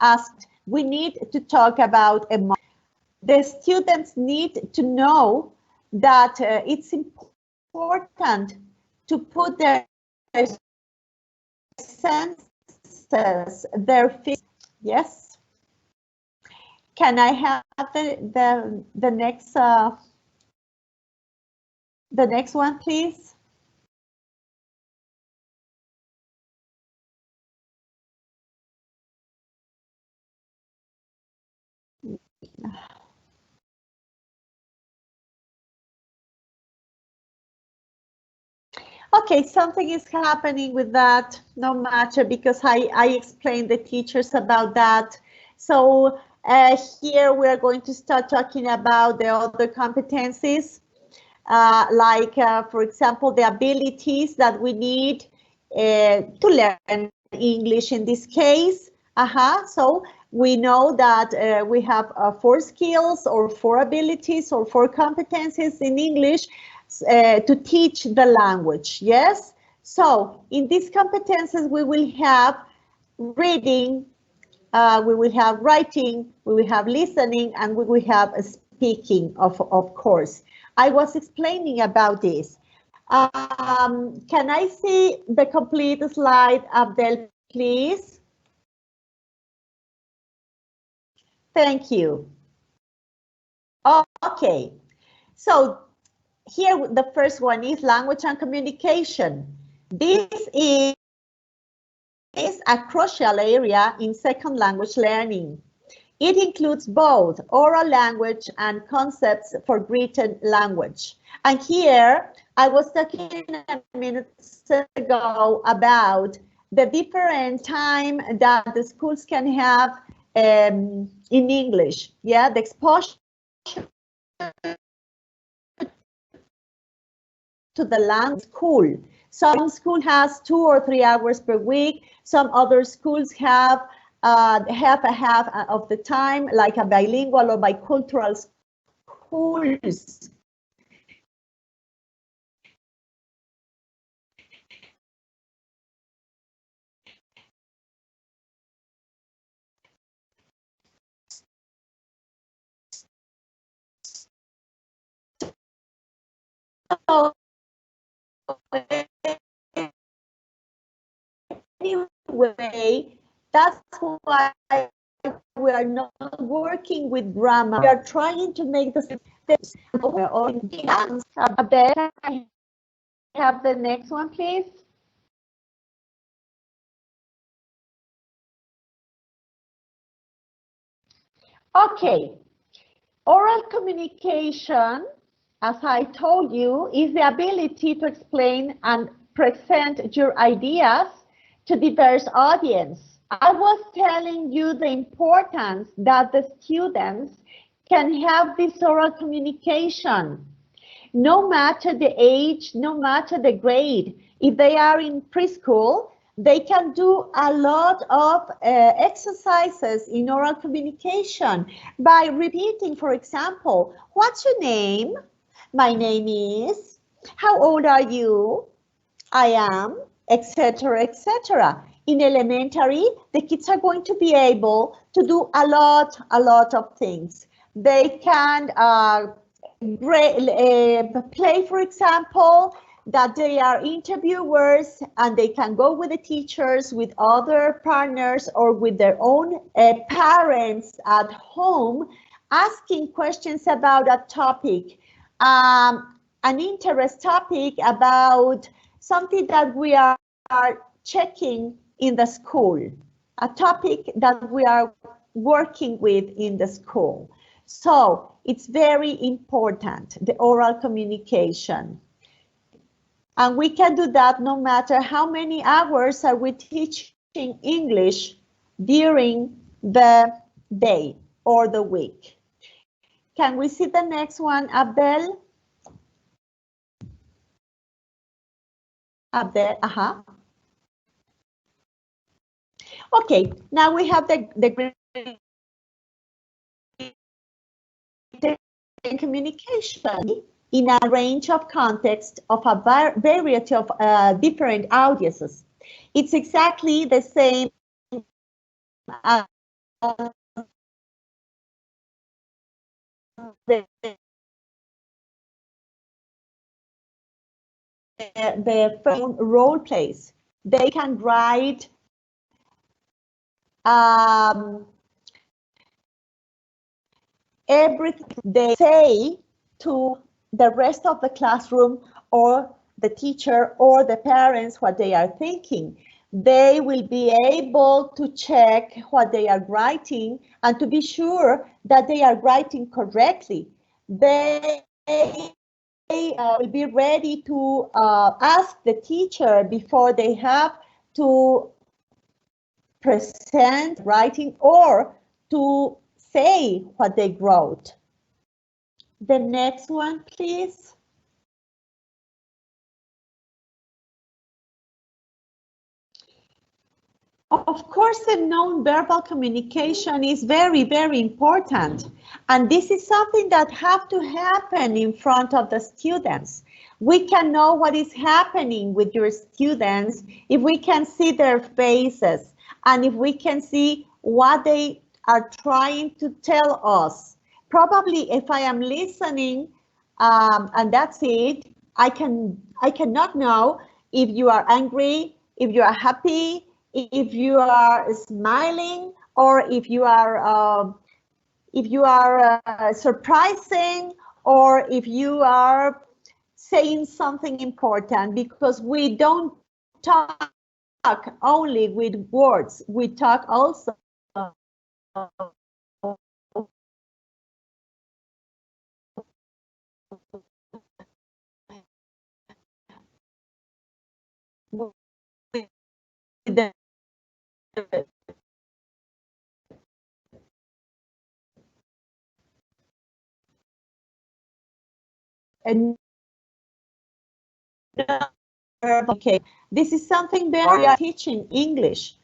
aspect, we need to talk about emotion. The students need to know that it's important to put their senses, their feelings. Yes. Can I have the next one, please? Okay, something is happening with that, no matter, because I explained the teachers about that. So here we are going to start talking about the other competencies, like, for example, the abilities that we need to learn English in this case. So we know that we have 4 skills or 4 abilities or 4 competencies in English to teach the language. Yes. So in these competences, we will have reading, we will have writing, we will have listening, and we will have speaking, of course. I was explaining about this. Can I see the complete slide, Abdel, please? Thank you. Okay, so here the first one is language and communication. This is a crucial area in second language learning. It includes both oral language and concepts for written language. And here I was talking a minute ago about the different time that the schools can have in English. Yeah, the exposure to the language school. Some school has 2 or 3 hours per week. Some other schools have half of the time, like a bilingual or bicultural schools. So anyway, that's why we are not working with grammar. We are trying to make the have the next one, please. Okay, oral communication, as I told you, is the ability to explain and present your ideas to diverse audience. I was telling you the importance that the students can have this oral communication, no matter the age, no matter the grade. If they are in preschool, they can do a lot of exercises in oral communication by repeating, for example, what's your name? My name is. How old are you? I am, etc., etc. In elementary, the kids are going to be able to do a lot of things. They can play, for example, that they are interviewers and they can go with the teachers, with other partners, or with their own parents at home, asking questions about a topic, an interest topic about something that we are checking in the school, a topic that we are working with in the school. So it's very important, the oral communication. And we can do that no matter how many hours are we teaching English during the day or the week. Can we see the next one, Abdel? Abdel, Okay, now we have the communication in a range of contexts of a variety of different audiences. It's exactly the same as the phone role plays. They can write everything they say to the rest of the classroom or the teacher or the parents what they are thinking. They will be able to check what they are writing and to be sure that they are writing correctly. They will be ready to ask the teacher before they have to present writing or to say what they wrote. The next one, please. Of course, the non-verbal communication is very, very important. And this is something that have to happen in front of the students. We can know what is happening with your students if we can see their faces and if we can see what they are trying to tell us. Probably if I am listening and that's it, I cannot know if you are angry, if you are happy, if you are smiling, or if you are surprising, or if you are saying something important, because we don't talk only with words, we talk also with the and okay, this is something very teaching English.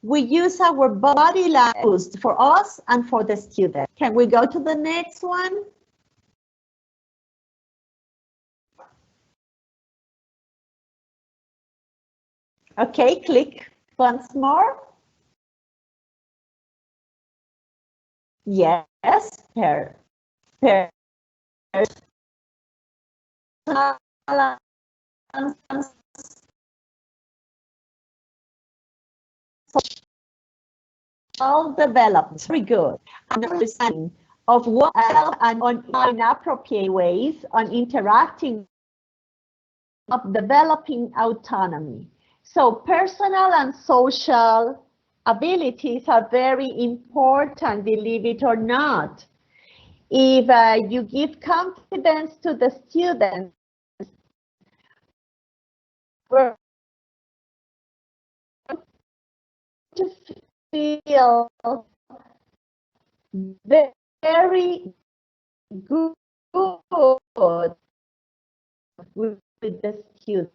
We use our body language for us and for the student. Can we go to the next one? Okay, click once more. Yes, all development, very good. Understanding of what and on inappropriate ways on interacting of developing autonomy. So personal and social abilities are very important, believe it or not. If you give confidence to the students, we're to feel very good with the students.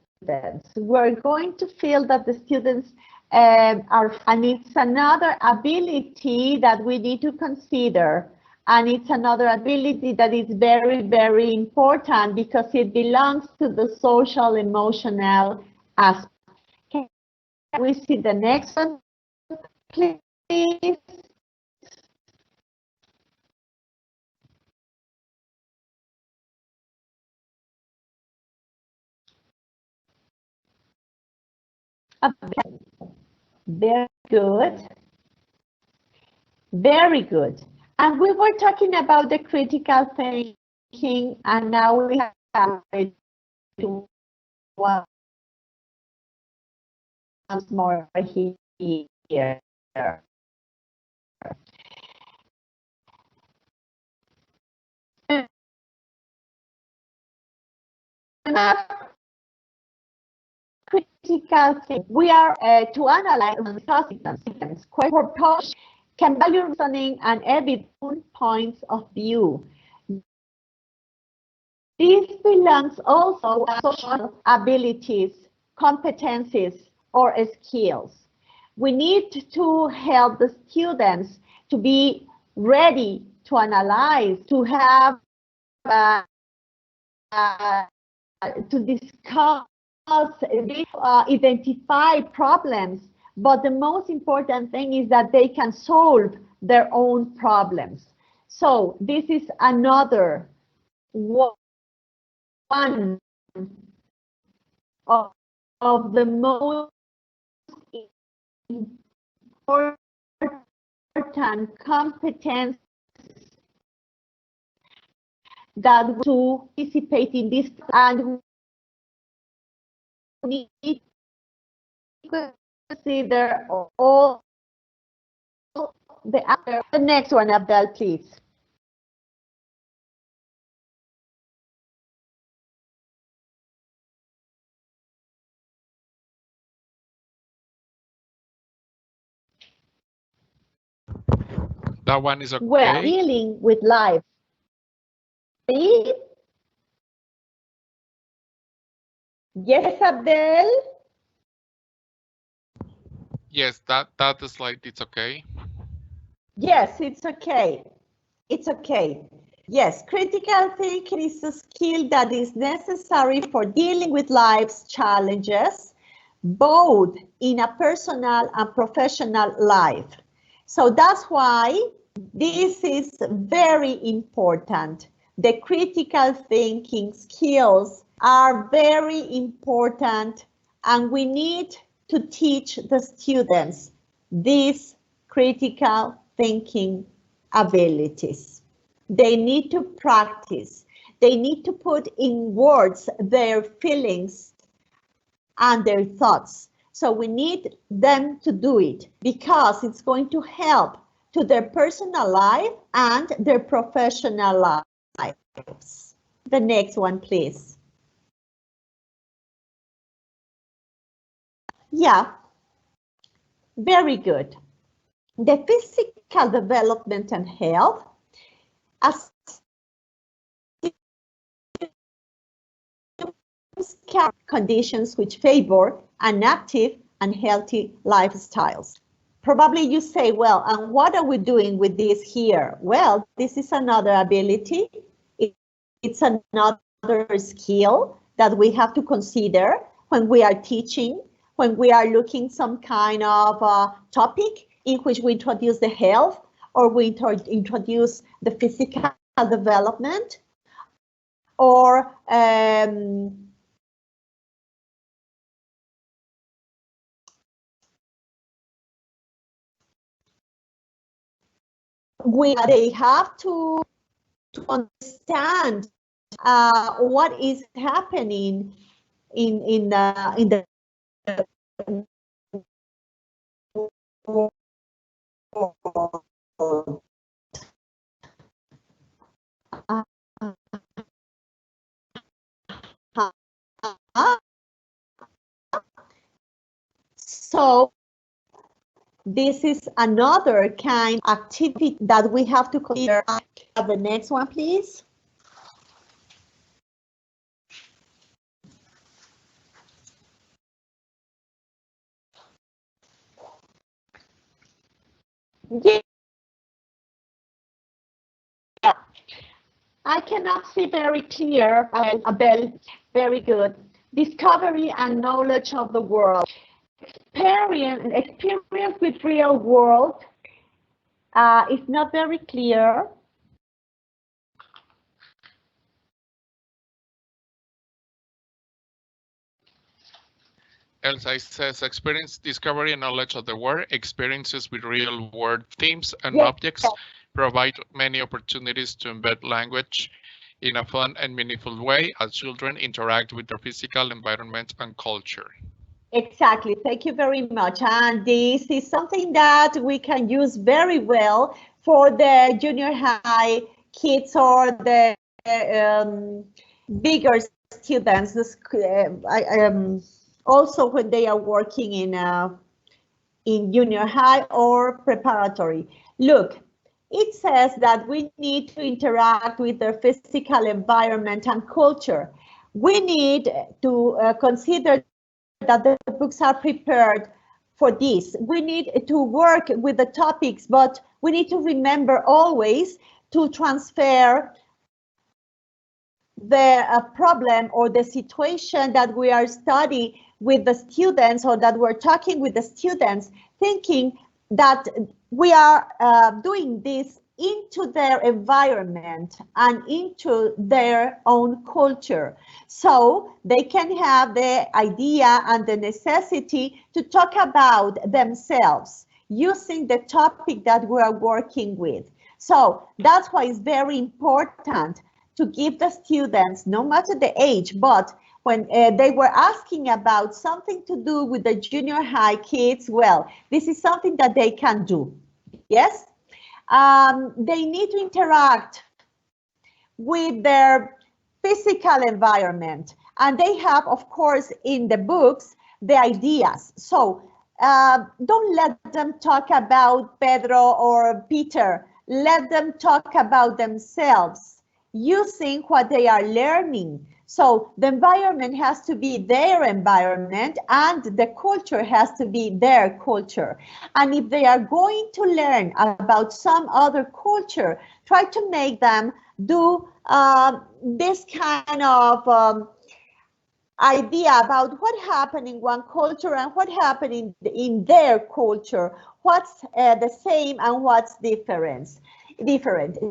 We're going to feel that the students are, and it's another ability that we need to consider. And it's another ability that is very, very important because it belongs to the social emotional aspect. Can we see the next one, please? Very good. Very good. And we were talking about the critical thinking, and now we have it to once more here. Critical thinking. We are to analyze systems, proportion, can value reasoning and evidence points of view. This belongs also to social abilities, competencies, or skills. We need to help the students to be ready to analyze, to have to discuss, identify problems, but the most important thing is that they can solve their own problems. So this is another one of the most important competence that to participate in this, and we need to consider all the other. The next one, Abdel, please. That one is okay. Well, dealing with life. Yes, Abdel? Yes, that slide it's okay. Yes, it's okay. It's okay. Yes, critical thinking is a skill that is necessary for dealing with life's challenges, both in a personal and professional life. So that's why this is very important. The critical thinking skills are very important, and we need to teach the students these critical thinking abilities. They need to practice. They need to put in words their feelings and their thoughts. So we need them to do it because it's going to help to their personal life and their professional lives. The next one, please. Yeah, very good. The physical development and health as conditions which favor an active and healthy lifestyles. Probably you say, well, and what are we doing with this here? Well, this is another ability. It's another skill that we have to consider when we are teaching, when we are looking some kind of topic in which we introduce the health or we introduce the physical development, or they have to understand what is happening in the so this is another kind of activity that we have to consider. The next one, please. Yeah, I cannot see very clear, Abel. Very good. Discovery and knowledge of the world. Experience with real world is not very clear. Elsa says experience, discovery, and knowledge of the world, experiences with real world themes and Yes. objects provide many opportunities to embed language in a fun and meaningful way as children interact with their physical environment and culture. Exactly. Thank you very much. And this is something that we can use very well for the junior high kids or the bigger students. Also, when they are working in junior high or preparatory. Look, it says that we need to interact with their physical environment and culture. We need to consider that the books are prepared for this. We need to work with the topics, but we need to remember always to transfer the problem or the situation that we are studying with the students or that we're talking with the students, thinking that we are doing this into their environment and into their own culture. So they can have the idea and the necessity to talk about themselves using the topic that we are working with. So that's why it's very important to give the students, no matter the age, but when they were asking about something to do with the junior high kids, well, this is something that they can do. Yes, they need to interact with their physical environment, and they have, of course, in the books, the ideas. So don't let them talk about Pedro or Peter. Let them talk about themselves using what they are learning. So the environment has to be their environment and the culture has to be their culture. And if they are going to learn about some other culture, try to make them do this kind of idea about what happened in one culture and what happened in their culture, what's the same and what's different.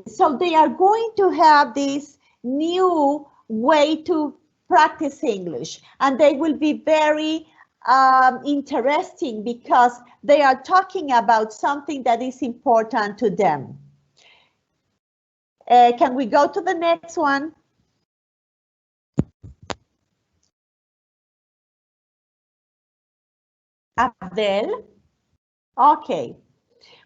So they are going to have this new way to practice English, and they will be very interesting because they are talking about something that is important to them. Can we go to the next one? Abdel? Okay.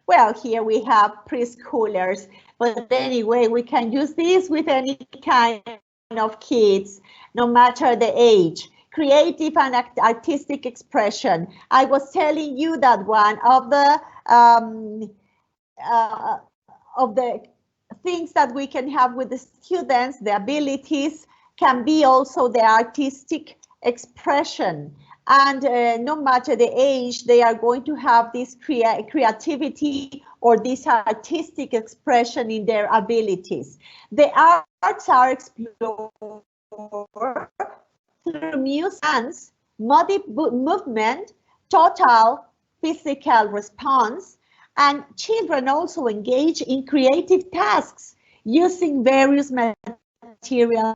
Well, here we have preschoolers, but anyway, we can use this with any kind of kids, no matter the age. Creative and artistic expression. I was telling you that one of the things that we can have with the students, the abilities, can be also the artistic expression. And no matter the age, they are going to have this creativity or this artistic expression in their abilities. The arts are explored through music, dance, movement, total physical response, and children also engage in creative tasks using various materials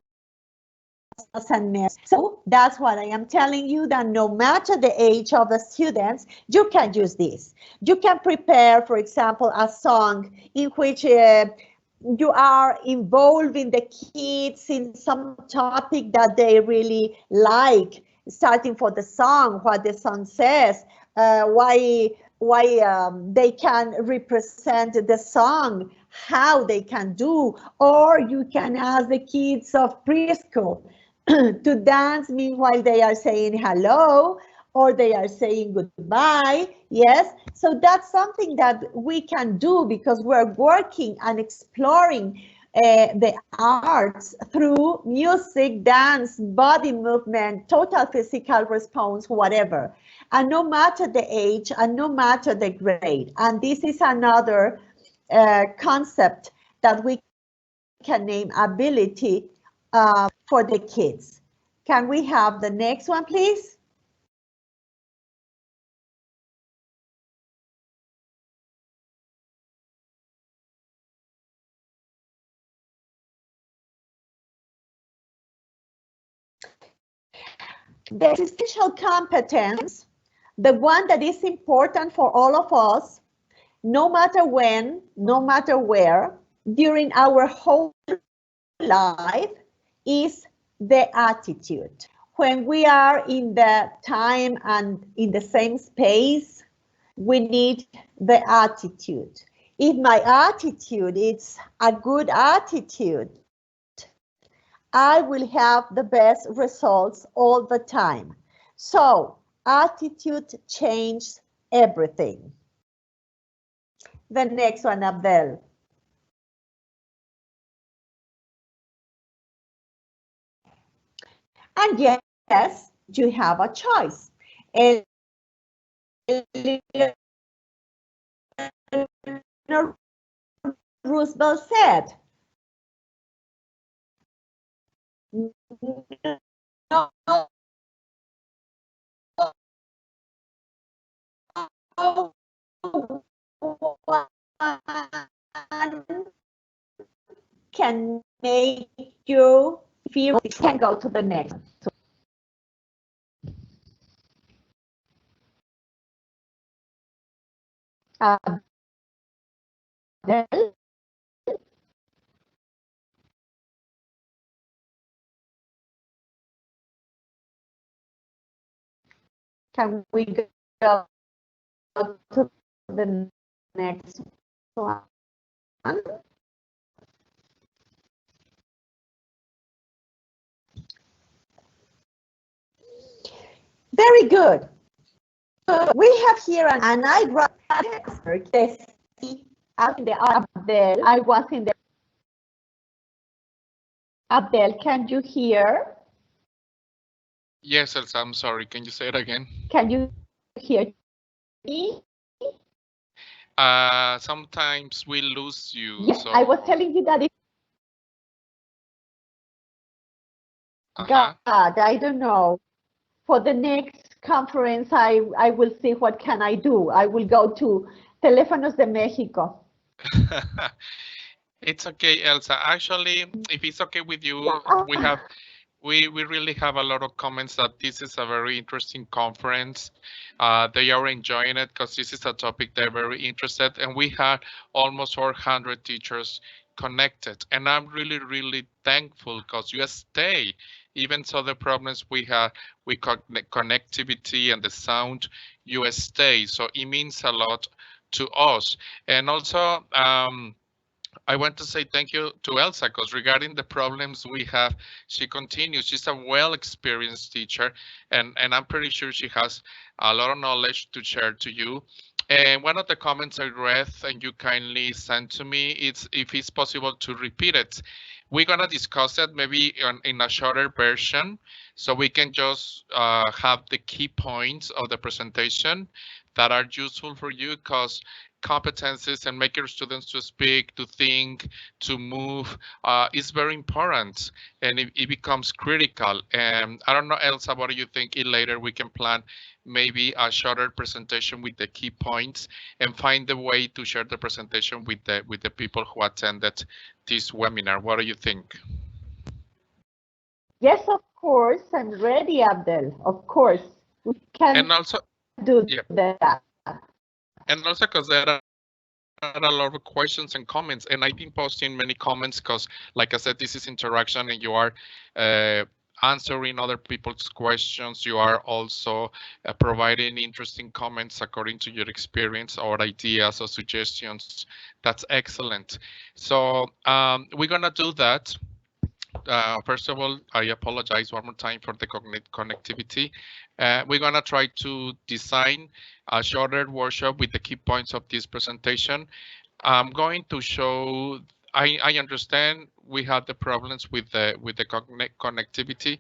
and methods. So that's what I am telling you, that no matter the age of the students, you can use this. You can prepare, for example, a song in which you are involving the kids in some topic that they really like, starting for the song, what the song says, why they can represent the song, how they can do, or you can ask the kids of preschool to dance meanwhile they are saying hello or they are saying goodbye. Yes, so that's something that we can do because we're working and exploring the arts through music, dance, body movement, total physical response, whatever. And no matter the age and no matter the grade. And this is another concept that we can name ability for the kids. Can we have the next one, please? The essential competence, the one that is important for all of us, no matter when, no matter where, during our whole life, is the attitude. When we are in the time and in the same space, we need the attitude. If my attitude is a good attitude, I will have the best results all the time. So attitude changes everything. The next one, Abdel. And yes, you have a choice. Roosevelt said, no one can make you feel. We can go to the next. Can we go to the next one? Very good. We have here, and I wrote this out in the Abdel. I was in the Abdel. Can you hear? Yes, Elsa, I'm sorry. Can you say it again? Can you hear me? Sometimes we lose you. Yes, so... I was telling you that. God, I don't know. For the next conference, I will see what can I do. I will go to Teléfonos de México. It's okay, Elsa. Actually, if it's okay with you, we really have a lot of comments that this is a very interesting conference. They are enjoying it because this is a topic they're very interested, and we had almost 400 teachers connected, and I'm really thankful because you stay. Even so, the problems we have with connectivity and the sound, you stay. So it means a lot to us. And also, I want to say thank you to Elsa, because regarding the problems we have, she continues. She's a well-experienced teacher, and I'm pretty sure she has a lot of knowledge to share to you. And one of the comments I read and you kindly sent to me, it's if it's possible to repeat it. We're gonna discuss it maybe in a shorter version, so we can just have the key points of the presentation that are useful for you, because competencies and make your students to speak, to think, to move is very important, and it becomes critical. And I don't know, Elsa, what do you think? Later we can plan maybe a shorter presentation with the key points and find the way to share the presentation with the people who attended this webinar. What do you think? Yes, of course. I'm ready, Abdel. Of course. We can and also do yeah, that. and also because there are a lot of questions and comments, and I've been posting many comments because, like I said, this is interaction, and you are answering other people's questions. You are also providing interesting comments according to your experience or ideas or suggestions. That's excellent. So we're gonna do that. First of all, I apologize one more time for the connectivity. We're gonna try to design a shorter workshop with the key points of this presentation. I'm going to show I understand we have the problems with the connectivity,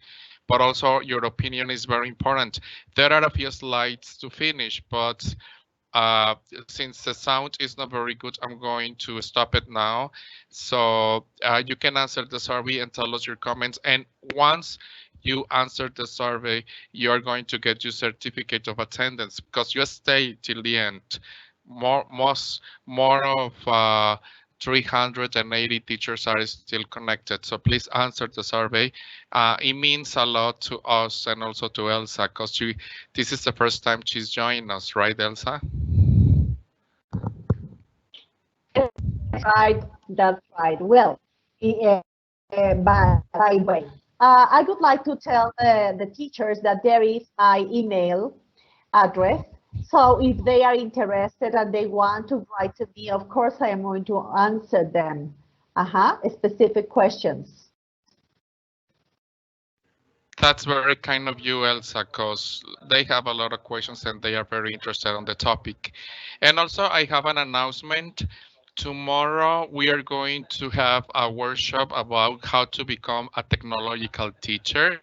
but also your opinion is very important. There are a few slides to finish, but uh, since the sound is not very good, I'm going to stop it now. So you can answer the survey and tell us your comments. And once you answer the survey, you are going to get your certificate of attendance because you stay till the end. More of 380 teachers are still connected. So please answer the survey. It means a lot to us and also to Elsa because this is the first time she's joining us, right, Elsa? Right, that's right. Well, by the way, I would like to tell the teachers that there is my email address. So if they are interested and they want to write to me, of course, I am going to answer them. Specific questions. That's very kind of you, Elsa, because they have a lot of questions and they are very interested on the topic. And also, I have an announcement. Tomorrow, we are going to have a workshop about how to become a technological teacher.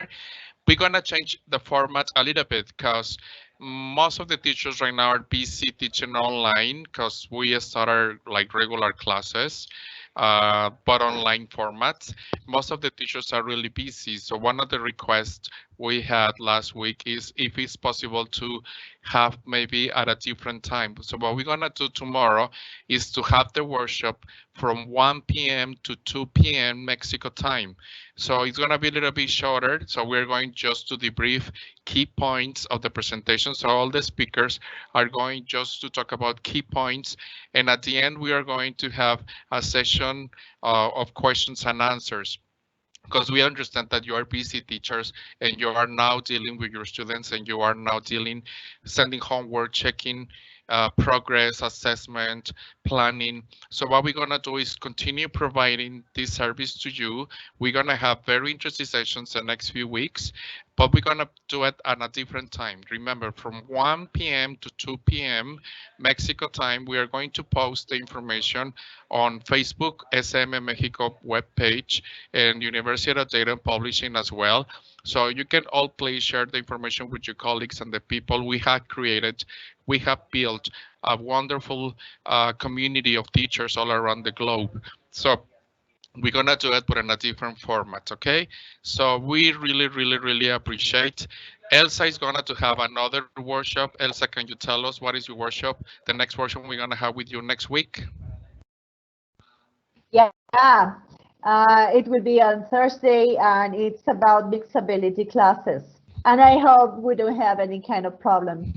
We're gonna change the format a little bit because most of the teachers right now are busy teaching online because we started like regular classes, but online formats. Most of the teachers are really busy. So one of the requests we had last week is if it's possible to have maybe at a different time. So what we're gonna do tomorrow is to have the workshop from 1 p.m. to 2 p.m. Mexico time. So it's going to be a little bit shorter. So we're going just to debrief key points of the presentation. So all the speakers are going just to talk about key points. And at the end, we are going to have a session of questions and answers, because we understand that you are busy teachers and you are now dealing with your students and you are now sending homework, checking progress, assessment, planning. So what we're gonna do is continue providing this service to you. We're gonna have very interesting sessions the next few weeks, but we're gonna do it at a different time. Remember, from 1 p.m. to 2 p.m. Mexico time, we are going to post the information on Facebook, SM Mexico webpage, and University of Data Publishing as well. So you can all please share the information with your colleagues and the people we have created. We have built a wonderful community of teachers all around the globe. So we're gonna do it, but in a different format, okay? So we really appreciate. Elsa is gonna to have another workshop. Elsa, can you tell us what is your workshop? The next workshop we're gonna have with you next week? Yeah, it will be on Thursday, and it's about mixability classes. And I hope we don't have any kind of problem.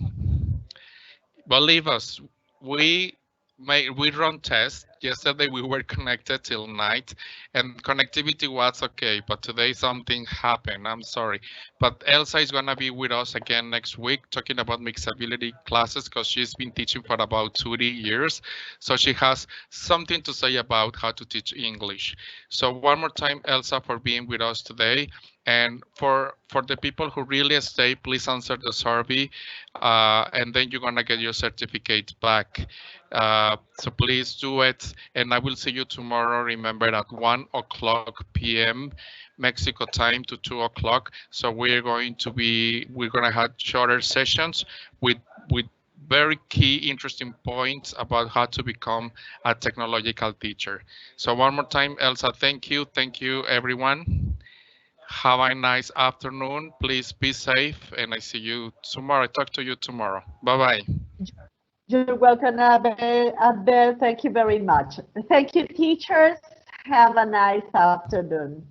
Believe us, we we run tests. Yesterday we were connected till night and connectivity was okay, but today something happened. I'm sorry. But Elsa is gonna be with us again next week talking about mixability classes because she's been teaching for about 20 years. So she has something to say about how to teach English. So one more time, Elsa, for being with us today. And for the people who really stay, please answer the survey, and then you're gonna get your certificate back. So please do it, and I will see you tomorrow. Remember at 1 p.m. Mexico time to 2 o'clock. So we're gonna have shorter sessions with very key interesting points about how to become a technological teacher. So one more time, Elsa, thank you everyone. Have a nice afternoon. Please be safe, and I see you tomorrow. I talk to you tomorrow. Bye-bye. You're welcome, Abel. Thank you very much. Thank you, teachers. Have a nice afternoon.